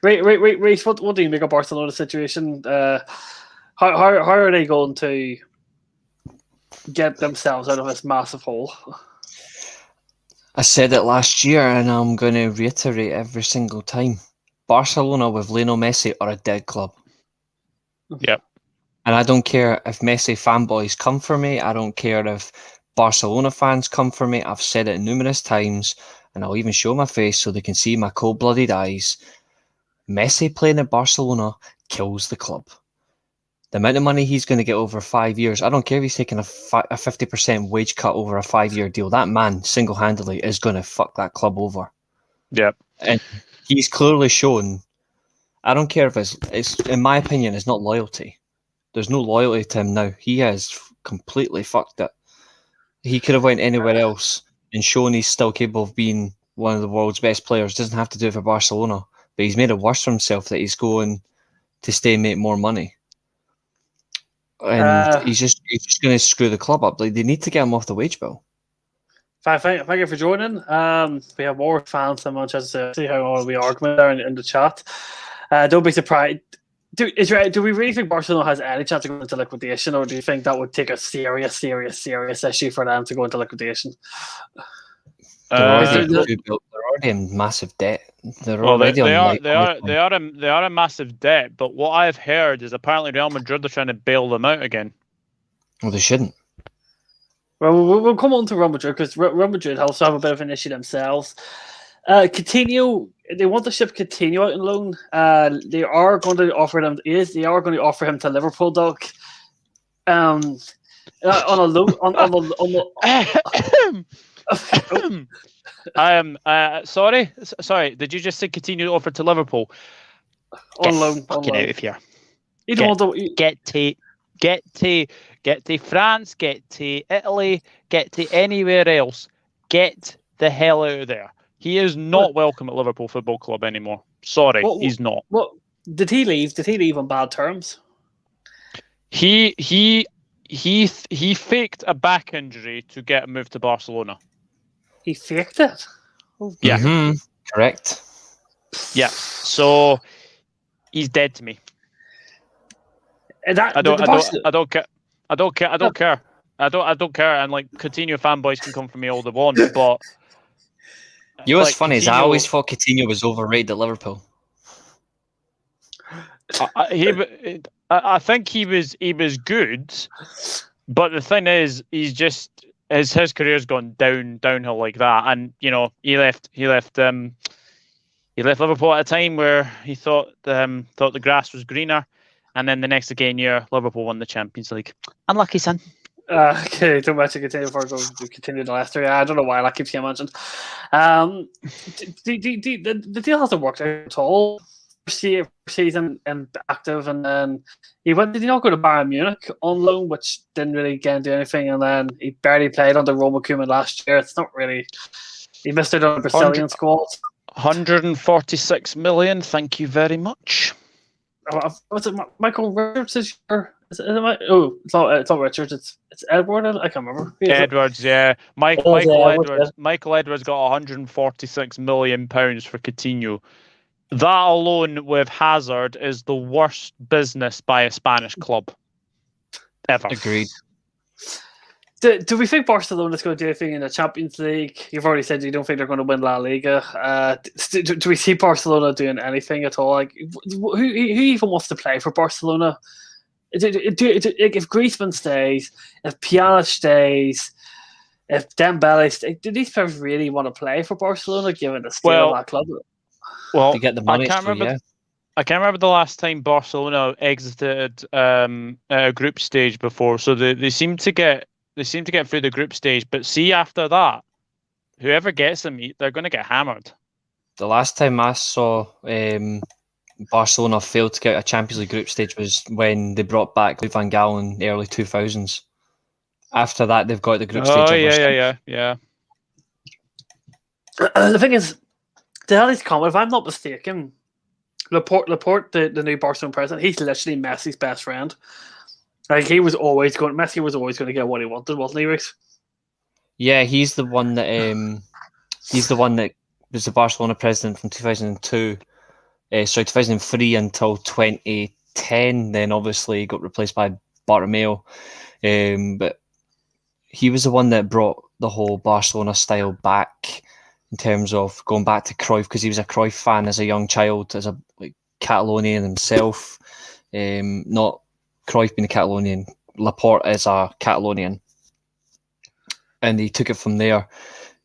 Right, Reece, what do you make of Barcelona's situation? How are they going to get themselves out of this massive hole? I said it last year, and I'm going to reiterate every single time. Barcelona with Lionel Messi are a dead club. Yep. And I don't care if Messi fanboys come for me. I don't care if Barcelona fans come for me. I've said it numerous times, and I'll even show my face so they can see my cold-blooded eyes. Messi playing at Barcelona kills the club. The amount of money he's going to get over 5 years, I don't care if he's taking a 50% wage cut over a 5-year deal. That man single-handedly is going to fuck that club over. Yep. And he's clearly shown, I don't care if it's in my opinion, it's not loyalty. There's no loyalty to him now. He has completely fucked it. He could have went anywhere else and shown he's still capable of being one of the world's best players. Doesn't have to do it for Barcelona. But he's made it worse for himself that he's going to stay and make more money. And he's just going to screw the club up. Like, they need to get him off the wage bill. Thank you for joining. We have more fans than Manchester City. How all we arguing there in the chat. Don't be surprised. Do we really think Barcelona has any chance of going into liquidation, or do you think that would take a serious issue for them to go into liquidation? They're already in massive debt. They are in massive debt. But what I've heard is apparently Real Madrid are trying to bail them out again. Well, they shouldn't. Well, we'll come on to Real Madrid because Real Madrid also have a bit of an issue themselves. Coutinho, they want to ship Coutinho out on loan. They are going to offer him. They are going to offer him to Liverpool, Doug. On a loan. Sorry. Did you just say Coutinho offered to Liverpool? On loan. Fucking out of here. You don't want to get to France, get to Italy, get to anywhere else. Get the hell out of there. He is not welcome at Liverpool Football Club anymore. Sorry, he's not. What did he leave? Did he leave on bad terms? He faked a back injury to get moved to Barcelona. He faked it. Oh, Yeah. Mm-hmm. Correct. Yeah. So he's dead to me. and that, I don't the Barcelona- care. I don't care. I don't care. And like Coutinho fanboys can come for me all they want, but You know what's like, funny is I Coutinho- always thought Coutinho was overrated at Liverpool. I think he was good, but the thing is, he's just his career's gone downhill like that, and you know he left Liverpool at a time where he thought the grass was greener, and then the next year Liverpool won the Champions League. Unlucky, son. Okay, too much to continue before we go to continue the last three. I don't know why that keeps getting mentioned. The deal hasn't worked out at all. Season and active, and then did he not go to Bayern Munich on loan, which didn't really get into anything, and then he barely played under Roma Koeman last year. It's not really, he missed out on the Brazilian squad. 146 million, thank you very much. Was it Michael Richards this year? Is it oh, it's not Richards. It's Edward. I can't remember. Edwards, yeah. Michael Edwards got 146 million pounds for Coutinho. That alone with Hazard is the worst business by a Spanish club ever. Agreed. Do we think Barcelona is going to do anything in the Champions League? You've already said you don't think they're going to win La Liga. Do we see Barcelona doing anything at all? Like, who even wants to play for Barcelona? If Griezmann stays, if Pjanic stays, if Dembele stays, do these players really want to play for Barcelona given the scale of that club? Well, to get the money, I can't remember the last time Barcelona exited a group stage before. So they seem to get through the group stage, but see after that, whoever gets them, they're going to get hammered. The last time I saw Barcelona failed to get a Champions League group stage was when they brought back Louis van Gaal in the early 2000s. After that, they've got the group stage. Yeah. The thing is, the Ali's Comp, if I'm not mistaken, Laporte, the new Barcelona president, he's literally Messi's best friend. Like Messi was always going to get what he wanted, wasn't he, Reece? Yeah, he's the one that was the Barcelona president from 2003 until 2010. Then obviously got replaced by Bartomeu, but he was the one that brought the whole Barcelona style back. In terms of going back to Cruyff, because he was a Cruyff fan as a young child, as a Catalonian himself, not Cruyff being a Catalonian, Laporte as a Catalonian, and he took it from there,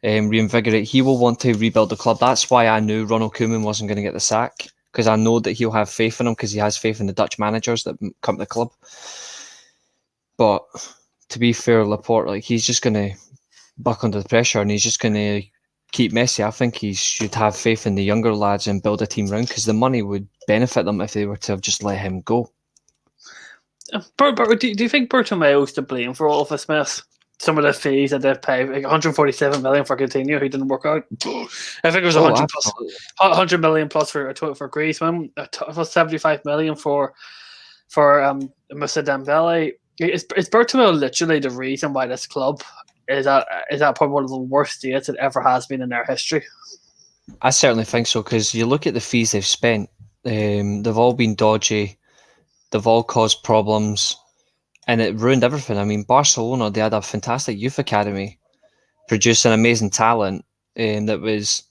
reinvigorate. He will want to rebuild the club. That's why I knew Ronald Koeman wasn't going to get the sack, because I know that he'll have faith in him, because he has faith in the Dutch managers that come to the club. But to be fair, Laporte, he's just going to buck under the pressure, and he's just going to keep Messi. I think he should have faith in the younger lads and build a team round, because the money would benefit them if they were to have just let him go. But do you think Bartomeu's to blame for all of this mess? Some of the fees that they've paid, like 147 million for Coutinho, who didn't work out. I think it was 100 million plus for Griezmann, 75 million for Moussa Dembele. Is Bartomeu literally the reason why this club is that probably one of the worst dates it ever has been in their history? I certainly think so, because you look at the fees they've spent, they've all been dodgy, they've all caused problems, and it ruined everything. I mean, Barcelona, they had a fantastic youth academy, producing amazing talent, that was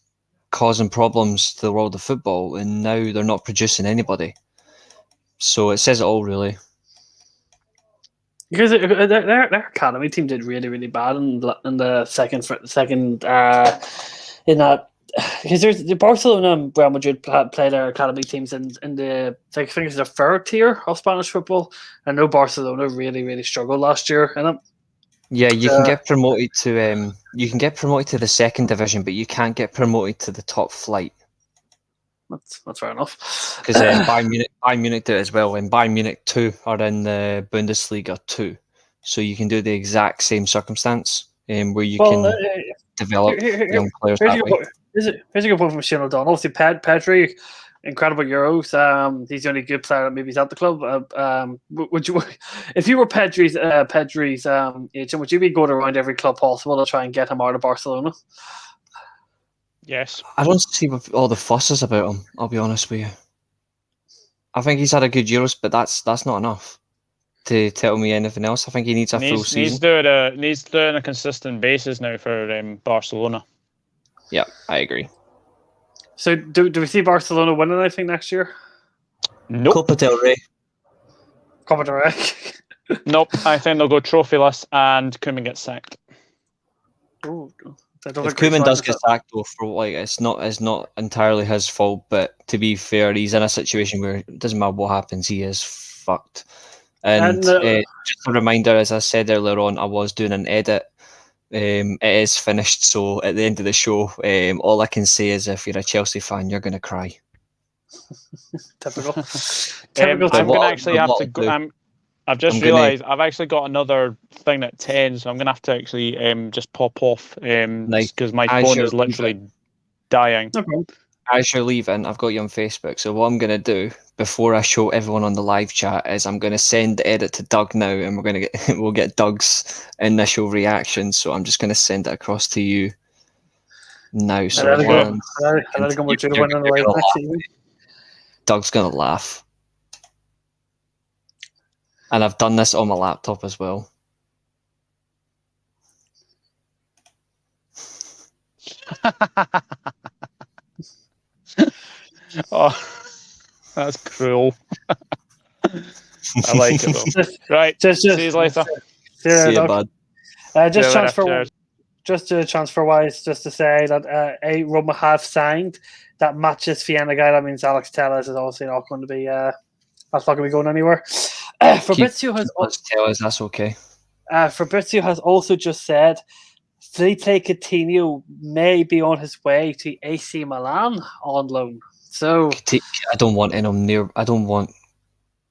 causing problems to the world of football, and now they're not producing anybody. So it says it all, really. Because their academy team did really, really bad in the second in that, because there's the Barcelona and Real Madrid play their academy teams in the, I think it's the third tier of Spanish football. I know Barcelona really, really struggled last year in it. Yeah, you can get promoted to the second division, but you can't get promoted to the top flight. That's fair enough. Because Bayern Munich do it as well, and Bayern Munich 2 are in the Bundesliga 2. So you can do the exact same circumstance where you can develop young players that way. Here's a good point from Shane O'Donnell. See, Pedri incredible Euros. He's the only good player that maybe he's at the club. Would you, if you were Pedri's agent, would you be going around every club possible to try and get him out of Barcelona? Yes. I don't see what all the fuss is about him. I'll be honest with you. I think he's had a good Euros, but that's not enough to tell me anything else. I think he needs a full season. Needs to do it on a consistent basis now for Barcelona. Yeah, I agree. So do we see Barcelona winning anything next year? Nope. Copa del Rey. Copa del Rey. Nope. I think they'll go trophyless and Koeman gets sacked. Ooh, If Koeman does get sacked, though, for it's not entirely his fault. But to be fair, he's in a situation where it doesn't matter what happens, he is fucked. And just a reminder, as I said earlier on, I was doing an edit. It is finished, so at the end of the show, all I can say is if you're a Chelsea fan, you're going to cry. Typical. I'm going to actually have to go. I've just realised I've actually got another thing at 10, so I'm going to have to actually just pop off because my phone is literally dying. Okay. As you're leaving, I've got you on Facebook, so what I'm going to do before I show everyone on the live chat is I'm going to send the edit to Doug now, and we'll get Doug's initial reaction. So I'm just going to send it across to you now. So Doug's going to laugh. And I've done this on my laptop as well. Oh, that's cruel. I like it though. Right, see you later. See you, bud. Just transfer wise, just to say that Roma have signed that matches Vienna guy. That means Alex Telles is obviously not going to be that's not going to be going anywhere. Fabrizio that's okay. Fabrizio has also just said Felipe Coutinho may be on his way to AC Milan on loan. So I don't want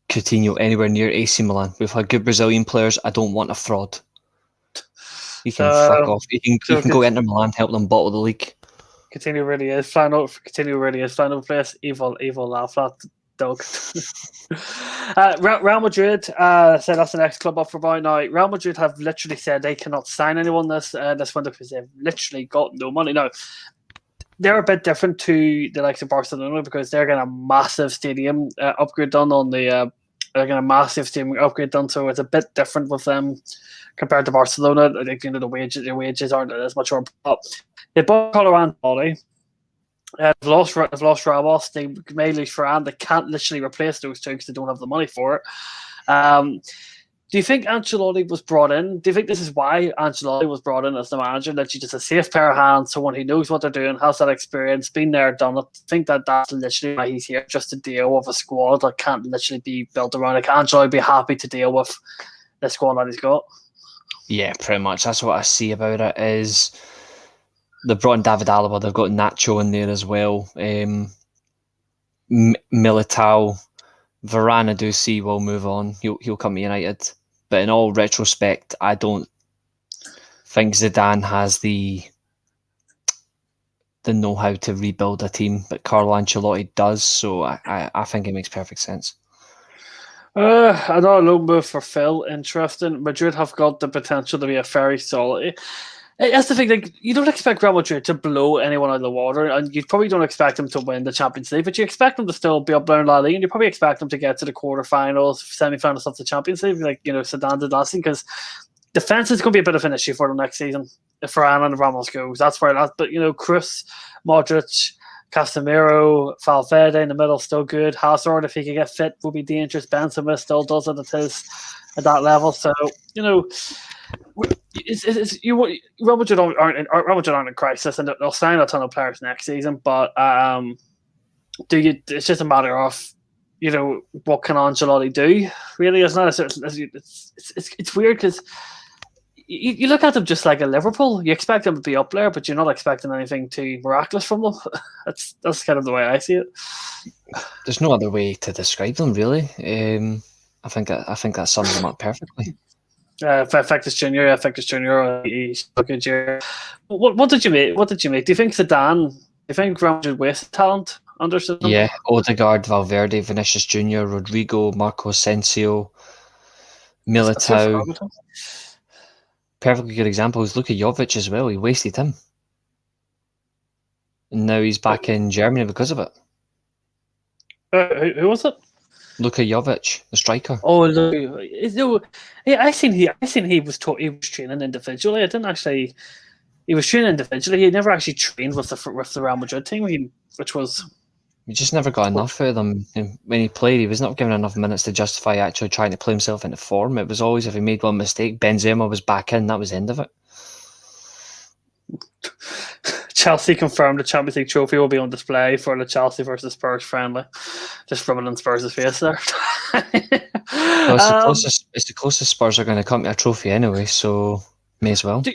Coutinho anywhere near AC Milan. We've had good Brazilian players. I don't want a fraud. He can fuck off. He can go Inter Milan, help them bottle the league. Coutinho really is flying over place. Evil laugh at Doug. Real Madrid said that's the next club up for buy now. Real Madrid have literally said they cannot sign anyone this window because they've literally got no money. Now, they're a bit different to the likes of Barcelona because they're getting a massive stadium upgrade done on the so it's a bit different with them compared to Barcelona. I think the wages aren't as much of a they bought Colorado Body. They've lost Ramos. They may lose Ferran. They can't literally replace those two because they don't have the money for it. Do you think Ancelotti was brought in? Do you think this is why Ancelotti was brought in as the manager? That you just a safe pair of hands, someone who knows what they're doing, has that experience, been there, done it. I think that's literally why he's here, just to deal with a squad that can't literally be built around. Like Ancelotti be happy to deal with the squad that he's got. Yeah, pretty much. That's what I see about it. Is they've brought in David Alaba, they've got Nacho in there as well. Militao, Varane, I do see will move on. He'll come to United. But in all retrospect, I don't think Zidane has the know-how to rebuild a team, but Carlo Ancelotti does. So I think it makes perfect sense. Another loan move for Phil. Interesting. Madrid have got the potential to be a very solid. That's the thing. Like, you don't expect Real Madrid to blow anyone out of the water, and you probably don't expect them to win the Champions League, but you expect them to still be up there in La Liga, and you probably expect them to get to the quarterfinals, semi-finals of the Champions League, like Zidane did last season, because defense is going to be a bit of an issue for them next season if Ferran and Ramos goes. That's where that. But Kroos, Modric, Casemiro, Valverde in the middle still good. Hazard, if he can get fit, will be dangerous. Benzema still does it at that level. So Real Madrid aren't in crisis, and they'll sign a ton of players next season. But it's just a matter of what can Ancelotti do? Really, it's not. It's weird because you look at them just like a Liverpool. You expect them to be up there, but you're not expecting anything too miraculous from them. That's kind of the way I see it. There's no other way to describe them, really. I think that sums them up perfectly. Factus Junior, he's a good year. What did you make? Do you think Zidane? Do you think Real Madrid wasted talent under system. Yeah, Odegaard, Valverde, Vinicius Junior, Rodrigo, Marco Asensio, Militao. Perfectly good example is Luka Jovic as well. He wasted him. And now he's back in Germany because of it. Who was it? Luka Jovic, the striker. Oh, I seen he was training individually. I didn't actually. He was training individually. He never actually trained with the Real Madrid team, which was. He just never got enough out of them. And when he played, he was not given enough minutes to justify actually trying to play himself into form. It was always, if he made one mistake, Benzema was back in. That was the end of it. Chelsea confirmed the Champions League trophy will be on display for the Chelsea versus Spurs friendly. Just rubbing in Spurs' face there. Well, it's the closest Spurs are going to come to a trophy anyway, so may as well. Do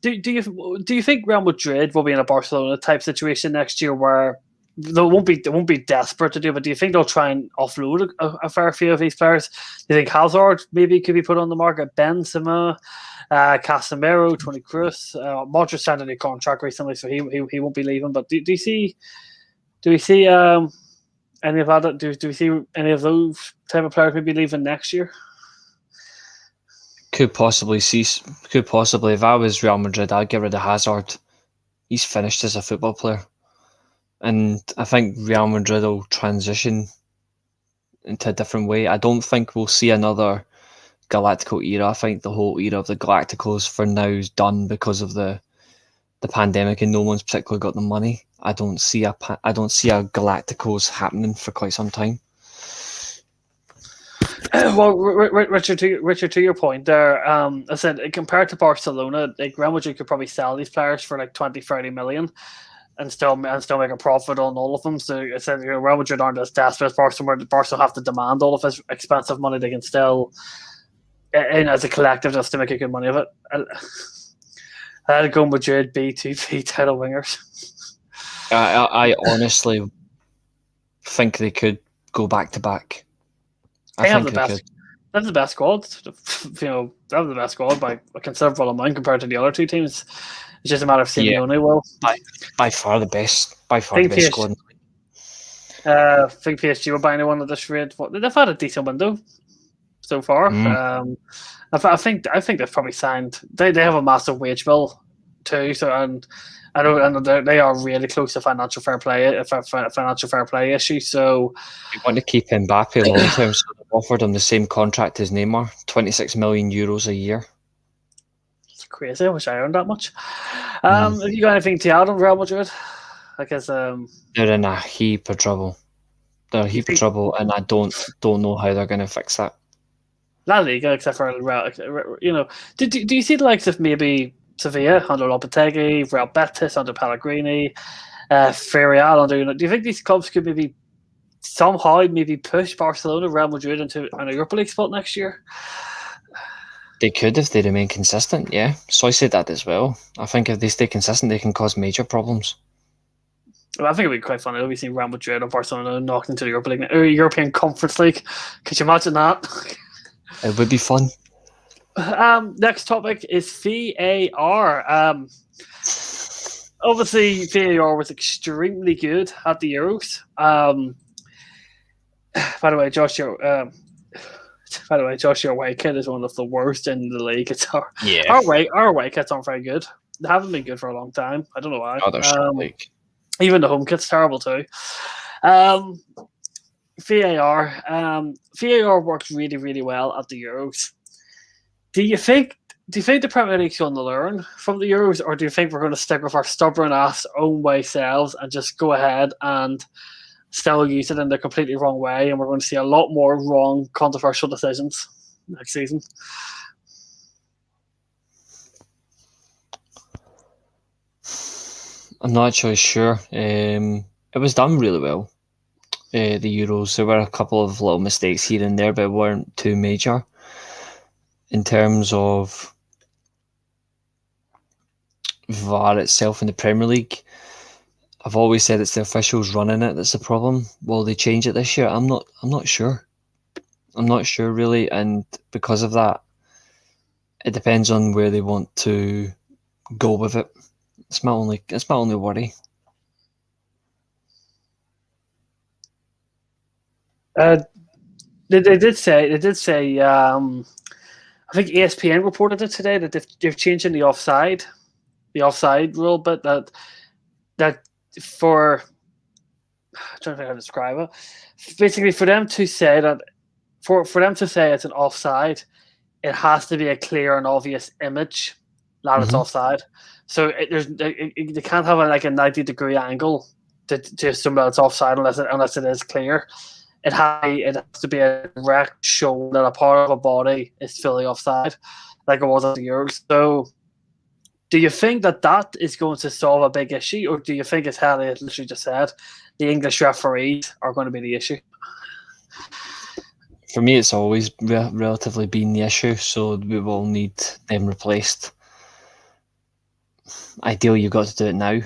you think Real Madrid will be in a Barcelona type situation next year where they won't be desperate to do, but do you think they'll try and offload a fair few of these players? Do you think Hazard maybe could be put on the market? Benzema, Casemiro, Toni Kroos, Modric signed a new contract recently, so he won't be leaving. But do we see any of that? Do we see any of those type of players maybe leaving next year? Could possibly, if I was Real Madrid, I'd get rid of Hazard. He's finished as a football player. And I think Real Madrid will transition into a different way. I don't think we'll see another Galactico era. I think the whole era of the Galacticos for now is done because of the pandemic, and no one's particularly got the money. I don't see a Galacticos happening for quite some time. Well, Richard, to your point there, I said compared to Barcelona, like Real Madrid could probably sell these players for like 20-30 million. And still make a profit on all of them. So I said, Real Madrid aren't as desperate as Barcelona. Barcelona have to demand all of this expensive money. They can still, and as a collective, just to make a good money of it. I'd go Madrid B2B title wingers. I honestly think they could go back to back. They have the best squad. They have the best squad by a considerable amount compared to the other two teams. It's just a matter of Simeone will. By far the best squad. I think PSG will buy anyone at this rate. They've had a decent window so far. I think they've probably signed. They have a massive wage bill too. So and they are really close to financial fair play issue. So they want to keep Mbappe long term, so they've offered him the same contract as Neymar, €26 million a year. Crazy. I wish I earned that much. Have you got anything to add on Real Madrid? I guess they're in a heap of trouble. And I don't know how they're going to fix that. La Liga, except for Real, do you see the likes of maybe Sevilla under Lopetegui, Real Betis under Pellegrini, Villarreal under? Do you think these clubs could maybe somehow push Barcelona, Real Madrid into an Europa League spot next year? They could if they remain consistent, yeah. So I said that as well. I think if they stay consistent, they can cause major problems. Well, I think it'd be quite funny if we see Real Madrid or Barcelona knocked into the Europa League or European Conference League. Could you imagine that? It would be fun. Next topic is VAR. Obviously, VAR was extremely good at the Euros. By the way, Josh, your away kit is one of the worst in the league. Our away kits aren't very good. They haven't been good for a long time. I don't know why. Even the home kit's terrible too. VAR works really, really well at the Euros. Do you think the Premier League's going to learn from the Euros, or do you think we're going to stick with our stubborn ass own way selves and just go ahead and still use it in the completely wrong way, and we're going to see a lot more wrong, controversial decisions next season? I'm not actually sure. It was done really well, the Euros. There were a couple of little mistakes here and there, but it weren't too major. In terms of VAR itself in the Premier League, I've always said it's the officials running it that's the problem. Will they change it this year? I'm not sure. I'm not sure really, and because of that, it depends on where they want to go with it. It's my only worry. Uh, they did say. I think ESPN reported it today that they've changed in the offside rule, but that for I'm trying to think how to describe it. Basically, for them to say that for them to say it's an offside, it has to be a clear and obvious image that it's offside. So they can't have a 90-degree angle to assume that it's offside unless it is clear. It has to be a direct show that a part of a body is fully offside, like it was at the Euros. So, do you think that is going to solve a big issue, or do you think it's how they literally just said the English referees are going to be the issue? For me, it's always relatively been the issue, so we will need them replaced. Ideally, you've got to do it now.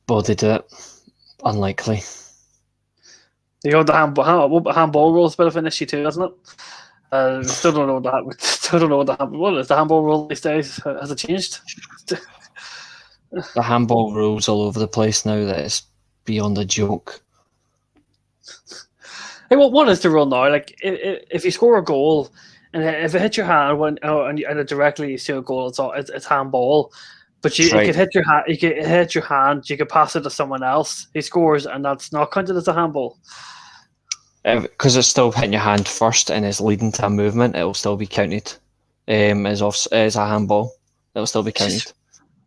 Will they do it? Unlikely. You know, the handball rule is a bit of an issue too, isn't it? Still don't know what is the handball rule these days? Has it changed? The handball rules all over the place now. That it's beyond a joke. Hey, what is the rule now? Like, if you score a goal and if it hits your hand and it directly leads to a goal, it's handball. But you could hit your hand. You could hit your hand. You could pass it to someone else who scores, and that's not counted as a handball. Because it's still hitting your hand first and it's leading to a movement, it will still be counted as a handball. It will still be counted.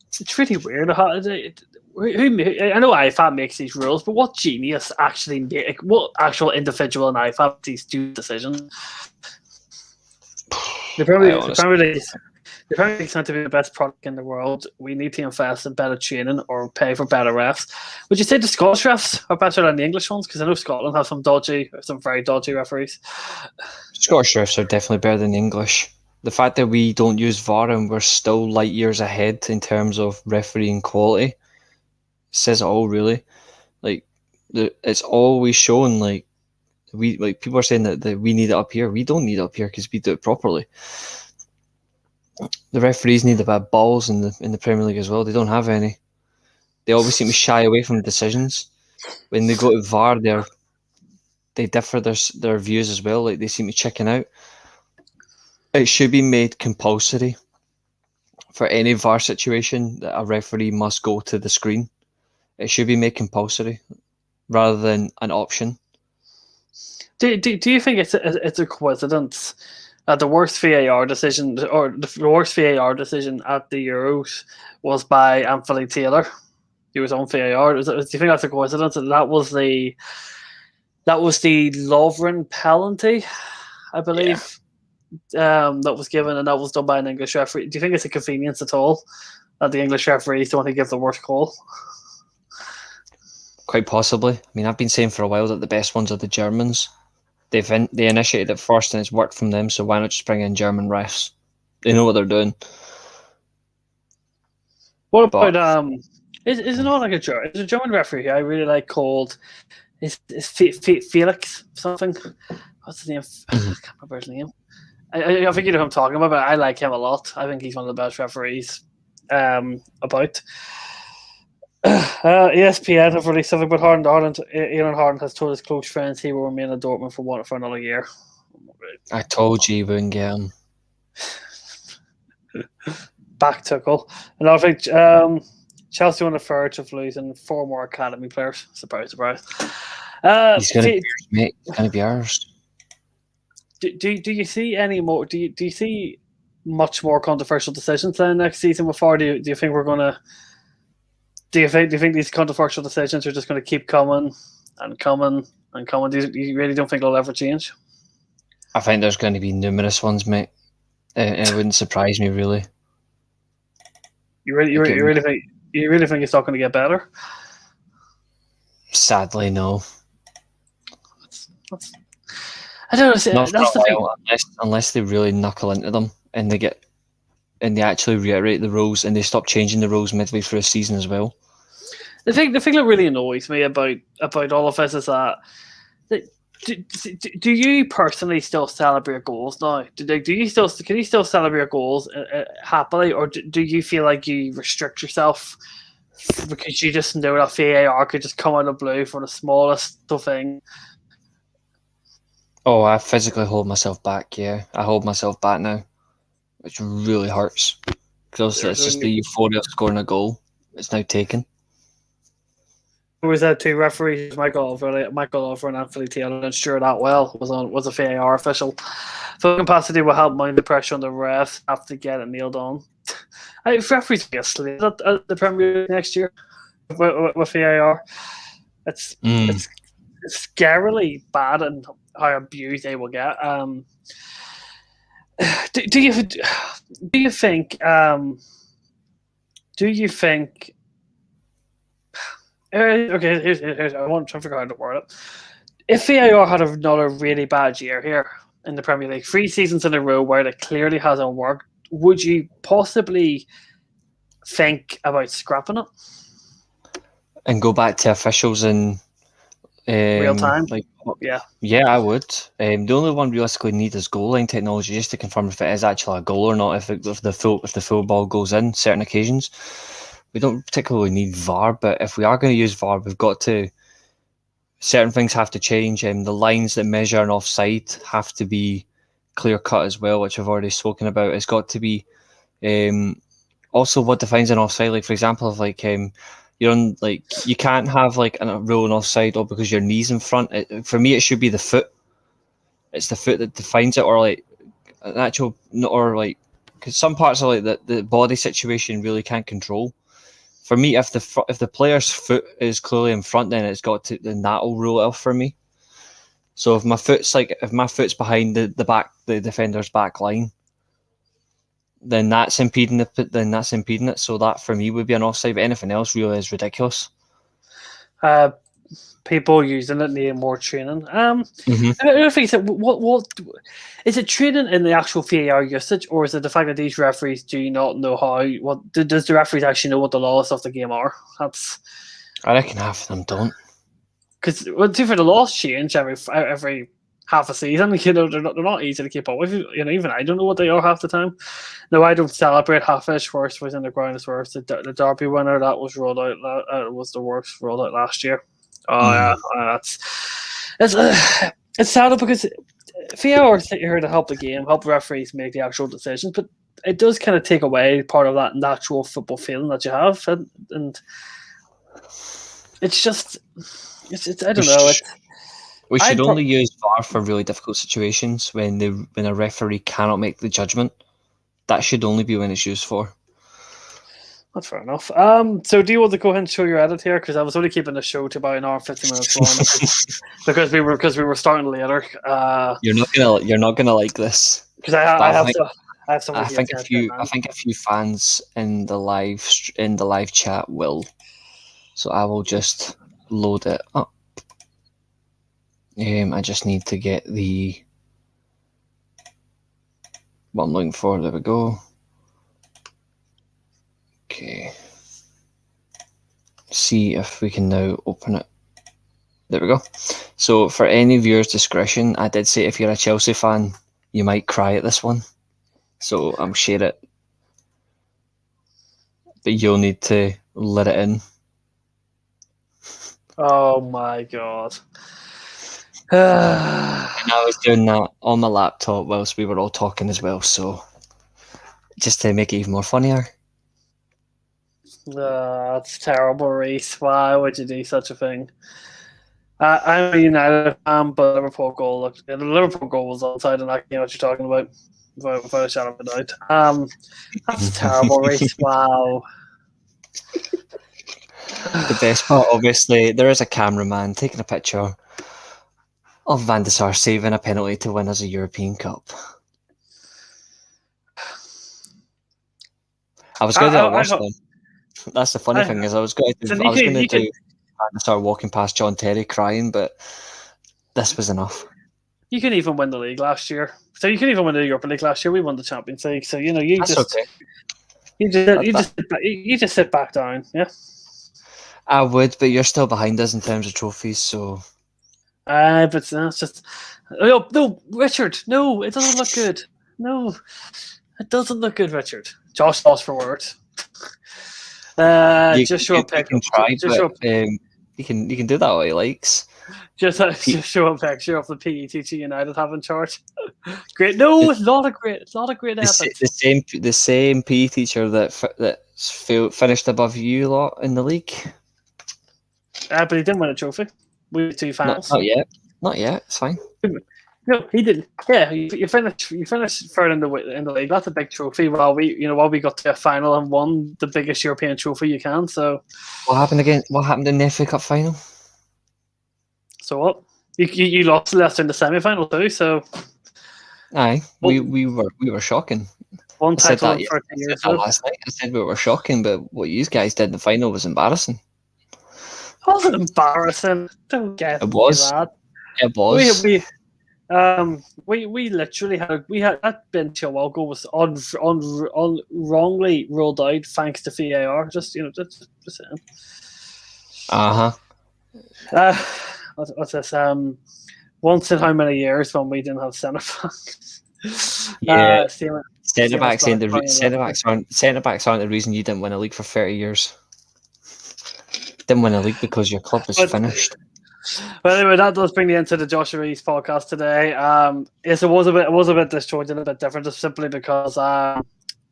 It's really weird. I know IFAB makes these rules, but what genius actually what actual individual in IFAB makes these two decisions? They're probably trying to be the best product in the world. We need to invest in better training or pay for better refs. Would you say the Scottish refs are better than the English ones? Because I know Scotland have some very dodgy referees. Scottish refs are definitely better than English. The fact that we don't use VAR and we're still light years ahead in terms of refereeing quality says it all, really. Like, it's always shown like people are saying that we need it up here. We don't need it up here because we do it properly. The referees need a bit of balls in the Premier League as well. They don't have any. They always seem to shy away from decisions. When they go to VAR, they differ their views as well. Like, they seem to chicken out. It should be made compulsory for any VAR situation that a referee must go to the screen. It should be made compulsory rather than an option. Do you think it's a coincidence? The worst VAR decision at the Euros was by Anthony Taylor. He was on VAR. Do you think that's a coincidence? That was the Lovren penalty, I believe, that was given, and that was done by an English referee. Do you think it's a convenience at all that the English referees don't want to give the worst call? Quite possibly. I mean, I've been saying for a while that the best ones are the Germans. They initiated it first and it's worked from them, so why not just bring in German refs? They know what they're doing. What about is it not like there's a German referee I really like called is Felix something? What's his name? I can't remember his name. I think you know who I'm talking about, but I like him a lot. I think he's one of the best referees about. ESPN have released something about Ian Harden has told his close friends he will remain at Dortmund for another year. I told you wouldn't get him. Back tickle. And I think Chelsea on the verge of losing 4 more academy players. Surprise, surprise. He's going to be ours, mate. He's going to be ours. Do you see any more? Do you see much more controversial decisions then next season before? Do you think we're going to? Do you think these controversial decisions are just going to keep coming and coming and coming? Do you really don't think they'll ever change? I think there's going to be numerous ones, mate. It wouldn't surprise me, really. You really think it's not going to get better? Sadly, no. I don't know. Not That's for the a thing. while, unless they really knuckle into them and they actually reiterate the rules and they stop changing the rules midway through a season as well. The thing that really annoys me about all of this is that do you personally still celebrate goals now? Can you still celebrate goals happily, or do you feel like you restrict yourself because you just know that VAR could just come out of the blue for the smallest thing. Oh, I physically hold myself back. Yeah, I hold myself back now, which really hurts because it's just the euphoria of scoring a goal. It's now taken. Who was that? Two referees, Michael Oliver and Anthony Taylor, and sure that well was a VAR official. Full capacity will help mind the pressure on the refs. Have to get it nailed on. If referees be asleep at the Premier League next year with VAR, it's scarily bad and how abused they will get. Do you think? Okay, here's I want to figure out how to word it. If VAR had another really bad year here in the Premier League, 3 seasons in a row where it clearly hasn't worked, would you possibly think about scrapping it and go back to officials in real time? Yeah, I would. The only one realistically need is goal line technology just to confirm if it is actually a goal or not. If the full ball goes in certain occasions, we don't particularly need VAR. But if we are going to use VAR, we've got to. Certain things have to change. The lines that measure an offside have to be clear cut as well, which I've already spoken about. It's got to be also what defines an offside. Like for example, if you're on you can't have a rolling offside or because your knee's in front. For me, it should be the foot. It's the foot that defines it, or an actual, or because some parts of the body situation really can't control. For me, if the player's foot is clearly in front, then that'll rule it off for me. So if my foot's behind the defender's back line, then that's impeding it. So that for me would be an offside. But anything else really is ridiculous. People using it need more training. Another thing is that what is it training in the actual VAR usage, or is it the fact that these referees do not know how? Does the referees actually know what the laws of the game are? I reckon half of them don't. Because for the laws change every half a season. They're not easy to keep up with. Even I don't know what they are half the time. No, I don't celebrate half-ish. Worst was in the ground as worst. The Derby winner that was rolled out. Was the worst rolled out last year. Oh yeah, it's sad because VAR is here to help the game, help referees make the actual decisions, but it does kind of take away part of that natural football feeling that you have, and it's just I don't know. We should only use VAR for really difficult situations when a referee cannot make the judgment. That should only be when it's used for. That's fair enough. So do you want to go ahead and show your edit here? Because I was only keeping the show to about an hour and 50 minutes long because we were starting later. You're not gonna like this. Because I think a few fans in the live chat will. So I will just load it up. I just need to get what I'm looking for. There we go. Okay. See if we can now open it. There we go. So for any viewer's discretion, I did say if you're a Chelsea fan, you might cry at this one. So I'm share it. But you'll need to let it in. Oh my god. And I was doing that on my laptop whilst we were all talking as well, so just to make it even more funnier. That's terrible, Reece. Why would you do such a thing? I'm a United fan, but the Liverpool goal was outside, and I know what you're talking about. Without a shadow of a doubt. That's terrible, Reece. Wow. The best part, obviously, there is a cameraman taking a picture of Van der Sar saving a penalty to win us a European Cup. I was going to watch them. That's the funny thing is I was going to do Van der Sar walking past John Terry crying, but this was enough. You can even win the league last year. So you can even win the Europa League last year. We won the Champions League. So okay. You just sit back down, yeah. I would, but you're still behind us in terms of trophies, so. But it's just no, Richard. No, it doesn't look good. No, it doesn't look good, Richard. Josh lost for words. Just show a pic. You can try, Just show. you can do that all he likes. Just show a picture of the PE teacher United have in charge. Great. No, it's not a great. It's not a great effort. The same PE teacher that finished above you lot in the league. But he didn't win a trophy. We had 2 finals. Not yet. Not yet. It's fine. No, he didn't. Yeah, you finished third in the league. That's a big trophy. While we got to a final and won the biggest European trophy you can. So What happened in the FA Cup final? so what? You lost to Leicester in the semi-final too. So Aye, we were shocking. one I said title that, in 13 years. I said that last night. I said we were shocking, but what you guys did in the final was embarrassing. It wasn't embarrassing. Don't get It was. that. It was. We literally had that Ben Chilwell was on wrongly ruled out thanks to VAR. Just saying. What's this? Once in how many years when we didn't have centre backs? Yeah. Centre Centre-backs aren't the reason you didn't win a league for 30 years. Didn't win a league because your club was finished. But anyway, that does bring me into the Josh and Reece podcast today. Yes, it was a bit disjointed, a bit different, just simply because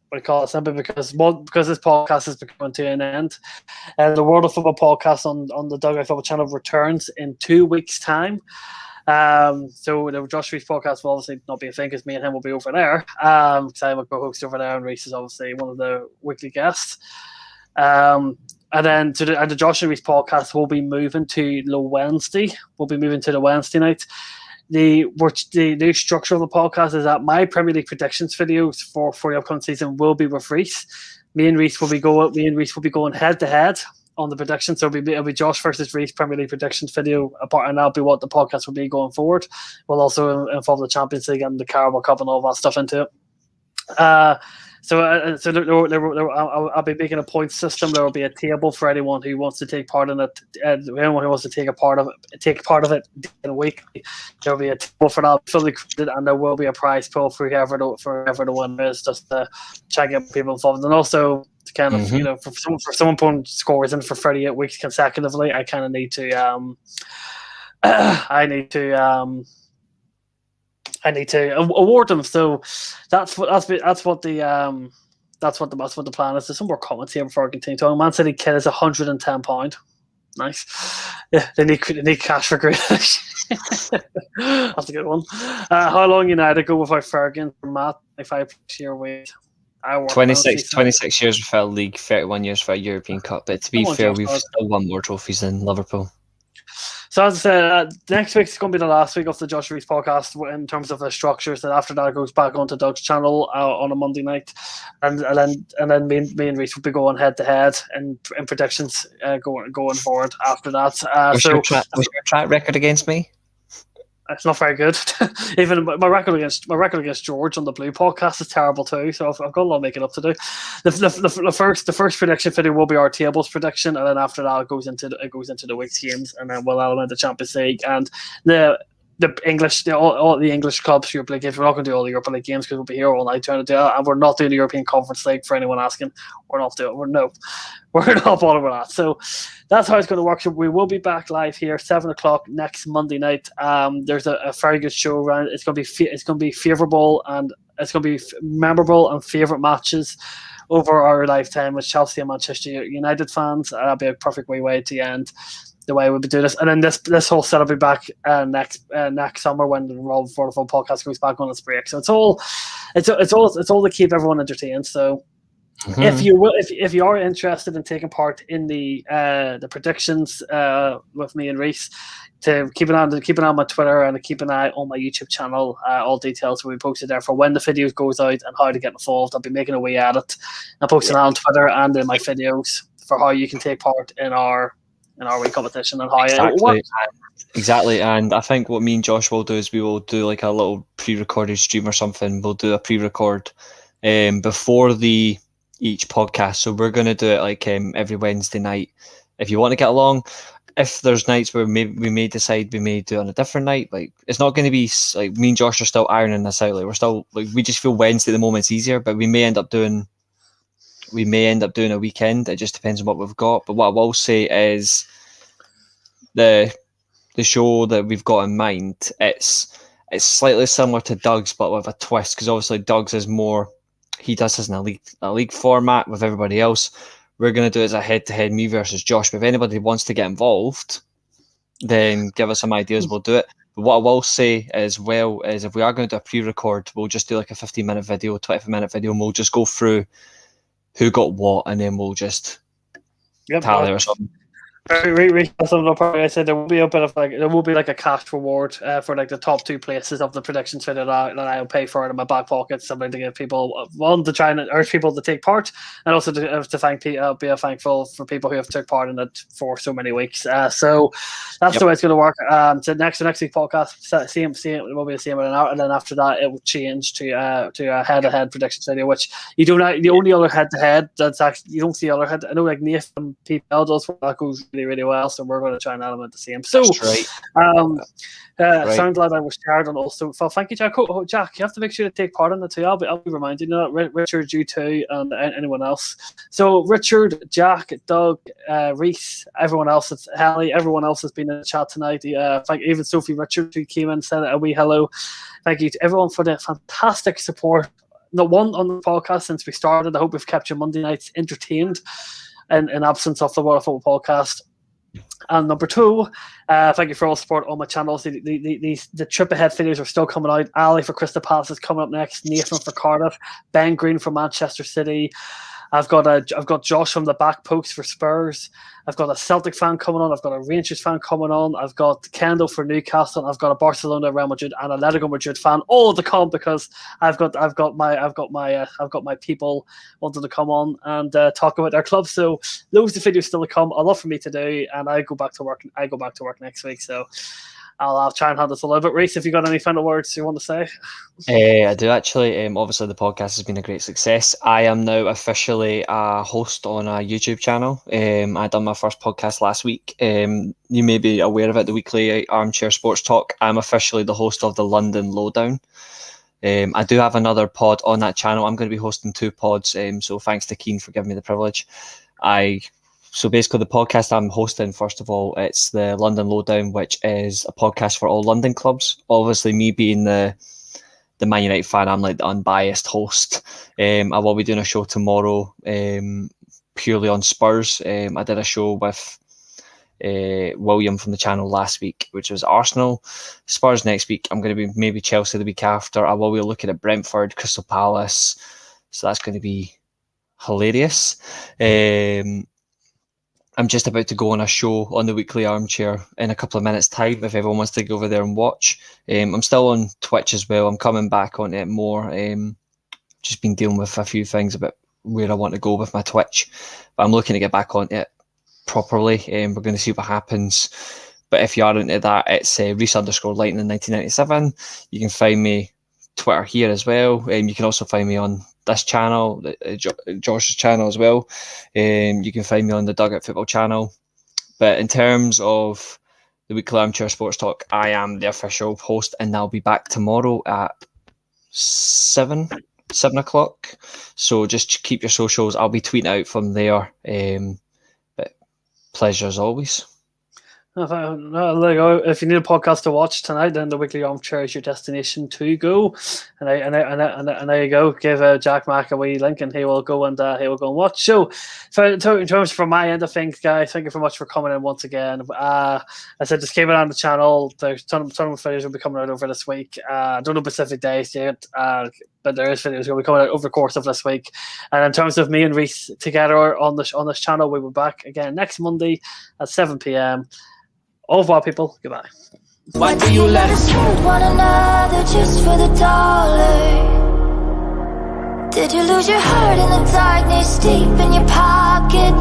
because this podcast is becoming to an end. The World of Football podcast on the Dugout Football channel returns in 2 weeks' time. So the Josh Reece podcast will obviously not be a thing because me and him will be over there. Because I'm a co-host over there, and Reece is obviously one of the weekly guests. And then the Josh and Reece podcast will be moving to the Wednesday. We'll be moving to the Wednesday night. The new structure of the podcast is that my Premier League predictions videos for the upcoming season will be with Reece. Me and Reece will be going head to head on the predictions. So it'll be Josh versus Reece Premier League predictions video apart, and that'll be what the podcast will be going forward. We'll also involve the Champions League and the Carabao Cup and all that stuff into it. So I'll be making a point system. There will be a table for anyone who wants to take part in it. Anyone who wants to take part of it in a week. There will be a table for that fully created, and there will be a prize pool for whoever the winner is, just to try and get people involved. And also to kind of for someone putting scores in for 38 weeks consecutively, I kind of need to I need to award them. So that's what the plan is. There's some more comments here before I continue talking. Man City kid is £110. Nice. Yeah, they need cash for Grealish. That's a good one. How long United go without Ferguson? Matt, if I year wait. 26 years without a league, 31 years without a European Cup. But to be fair, we've still won more trophies than Liverpool. So as I said, next week's going to be the last week of the Josh and Reece podcast in terms of the structure. So after that, it goes back onto Doug's channel on a Monday night, and then me and Reece will be going head to head in predictions going forward after that. What's your track record against me? It's not very good. Even my record against George on the Blue podcast is terrible too. So I've got a lot of making up to do. The first prediction video will be our tables prediction, and then after that it goes into the week's games, and then we'll element the Champions League and all the English clubs Europa League games. We're not going to do all the Europa League games because we'll be here all night trying to do that, and we're not doing the European Conference League for anyone asking. We're not bothered with that. So that's how it's going to work. So we will be back live here 7:00 next Monday night. There's a very good show around. It's going to be favourable, and it's going to be memorable and favourite matches over our lifetime with Chelsea and Manchester United fans. That'll be a perfect way to end the way we'll be doing this. And then this whole set will be back next summer when the World Football podcast goes back on its break. So it's all to keep everyone entertained. So if you are interested in taking part in the predictions with me and Reece, to keep an eye on my Twitter and keep an eye on my YouTube channel. All details will be posted there for when the video goes out and how to get involved. I'll be making a wee edit and posting it on Twitter and in my videos for how you can take part in our wee competition and how it works. Exactly, and I think what me and Josh will do is we will do like a little pre-recorded stream or something. We'll do a pre-record before each podcast. So we're going to do it like every Wednesday night. If you want to get along, if there's nights where we may decide we may do it on a different night, like it's not going to be like me and Josh are still ironing this out. Like we're still like we just feel Wednesday at the moment's easier, but we may end up doing we may end up doing a weekend. It just depends on what we've got. But what I will say is the show that we've got in mind, it's slightly similar to Doug's, but with a twist, because obviously Doug's is more, he does this in a league format with everybody else. We're going to do it as a head-to-head, me versus Josh. But if anybody wants to get involved, then give us some ideas, we'll do it. But what I will say as well is if we are going to do a pre-record, we'll just do like a 15-minute video, 25-minute video, and we'll just go through who got what, and then we'll just tally or something. I said there will be a bit of like a cash reward for like the top 2 places of the predictions video that I'll pay for it in my back pocket, something to give people, one, to try and urge people to take part, and also to thank people, be thankful for people who have took part in it for so many weeks. So that's the way it's going to work. So next week's podcast, same it will be the same in an hour, and then after that it will change to a head-to-head predictions video, which you don't. The only other head-to-head that's actually you don't see other head. I know like Nathan PPL does, that goes really well, so we're going to try and element the same. So sounds like I was shared on also. Well, thank you, Jack. Jack, you have to make sure to take part in it too. I'll be reminding you that. Richard, you too, and anyone else. So Richard, Jack, Doug, Reece, everyone else, it's Hallie, everyone else has been in the chat tonight. Thank even Sophie Richard who came in and said a wee hello. Thank you to everyone for the fantastic support. Not one on the podcast since we started. I hope we've kept your Monday nights entertained in absence of the World of Football podcast. And number 2, thank you for all the support on my channels. The trip ahead videos are still coming out. Ali for Crystal Palace is coming up next. Nathan for Cardiff. Ben Green for Manchester City. I've got Josh from the back post for Spurs. I've got a Celtic fan coming on. I've got a Rangers fan coming on. I've got Kendall for Newcastle. I've got a Barcelona, Real Madrid, and Atletico Madrid fan all to come because I've got my people wanting to come on and talk about their club. So loads of videos still to come. A lot for me to do, and I go back to work next week. So I'll try and have this a little bit. Reece, have you got any final words you want to say? I do actually. Obviously, the podcast has been a great success. I am now officially a host on a YouTube channel. I done my first podcast last week. You may be aware of it, the weekly Armchair Sports Talk. I'm officially the host of the London Lowdown. I do have another pod on that channel. I'm going to be hosting 2 pods. So thanks to Keane for giving me the privilege. So basically the podcast I'm hosting, first of all, it's the London Lowdown, which is a podcast for all London clubs. Obviously, me being the Man United fan, I'm like the unbiased host. I will be doing a show tomorrow purely on Spurs. I did a show with William from the channel last week, which was Arsenal. Spurs next week. I'm going to be maybe Chelsea the week after. I will be looking at Brentford, Crystal Palace. So that's going to be hilarious. I'm just about to go on a show on the Weekly Armchair in a couple of minutes' time if everyone wants to go over there and watch. I'm still on Twitch as well. I'm coming back on it more. Just been dealing with a few things about where I want to go with my Twitch. But I'm looking to get back on it properly. We're going to see what happens. But if you are into that, it's Reece_Lightning1997. You can find me Twitter here as well. You can also find me on this channel, Josh's channel as well. You can find me on the Dugout Football channel. But in terms of the Weekly Armchair Sports Talk, I am the official host, and I'll be back tomorrow at 7 o'clock. So just keep your socials. I'll be tweeting out from there. But pleasure as always. If you need a podcast to watch tonight, then the Weekly Armchair is your destination to go. And there you go. Give Jack Mack a wee link, and he will go and watch. So in terms from my end of things, guys, thank you very much for coming in once again. I said just keep it on the channel. There's a ton of videos will be coming out over this week. I don't know specific days yet, but there is videos going to be coming out over the course of this week. And in terms of me and Reece together on this channel, we will be back again next Monday at 7 p.m. Au revoir, people. Goodbye. Why do you let us hurt one another just for the dollar? Did you lose your heart in the darkness deep in your pocket?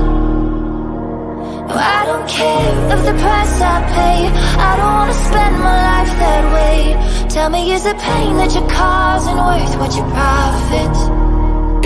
No, I don't care of the price I pay. I don't want to spend my life that way. Tell me, is the pain that you're causing worth what you profit?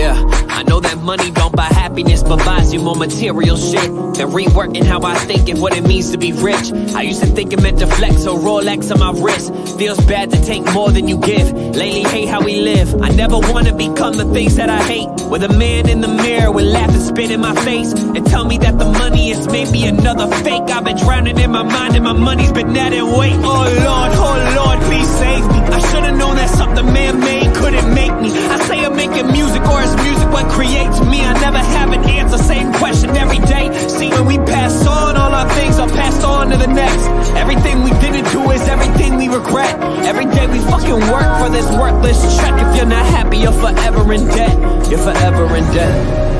Yeah, I know that money don't buy happiness, but buys you more material shit. And reworking how I think and what it means to be rich. I used to think it meant to flex, so Rolex on my wrist. Feels bad to take more than you give. Lately hate how we live. I never wanna become the things that I hate. With a man in the mirror with laugh and spit in my face and tell me that the money is maybe another fake. I've been drowning in my mind and my money's been adding weight. Oh Lord, please save me. I should've known that something man-made couldn't make me. I say I'm making music, or is music what creates me? I never have an answer, same question every day. See, when we pass on, all our things are passed on to the next. Everything we didn't do is everything we regret. Every day we fucking work for this worthless check. If you're not happy, you're forever in debt. You're forever in debt.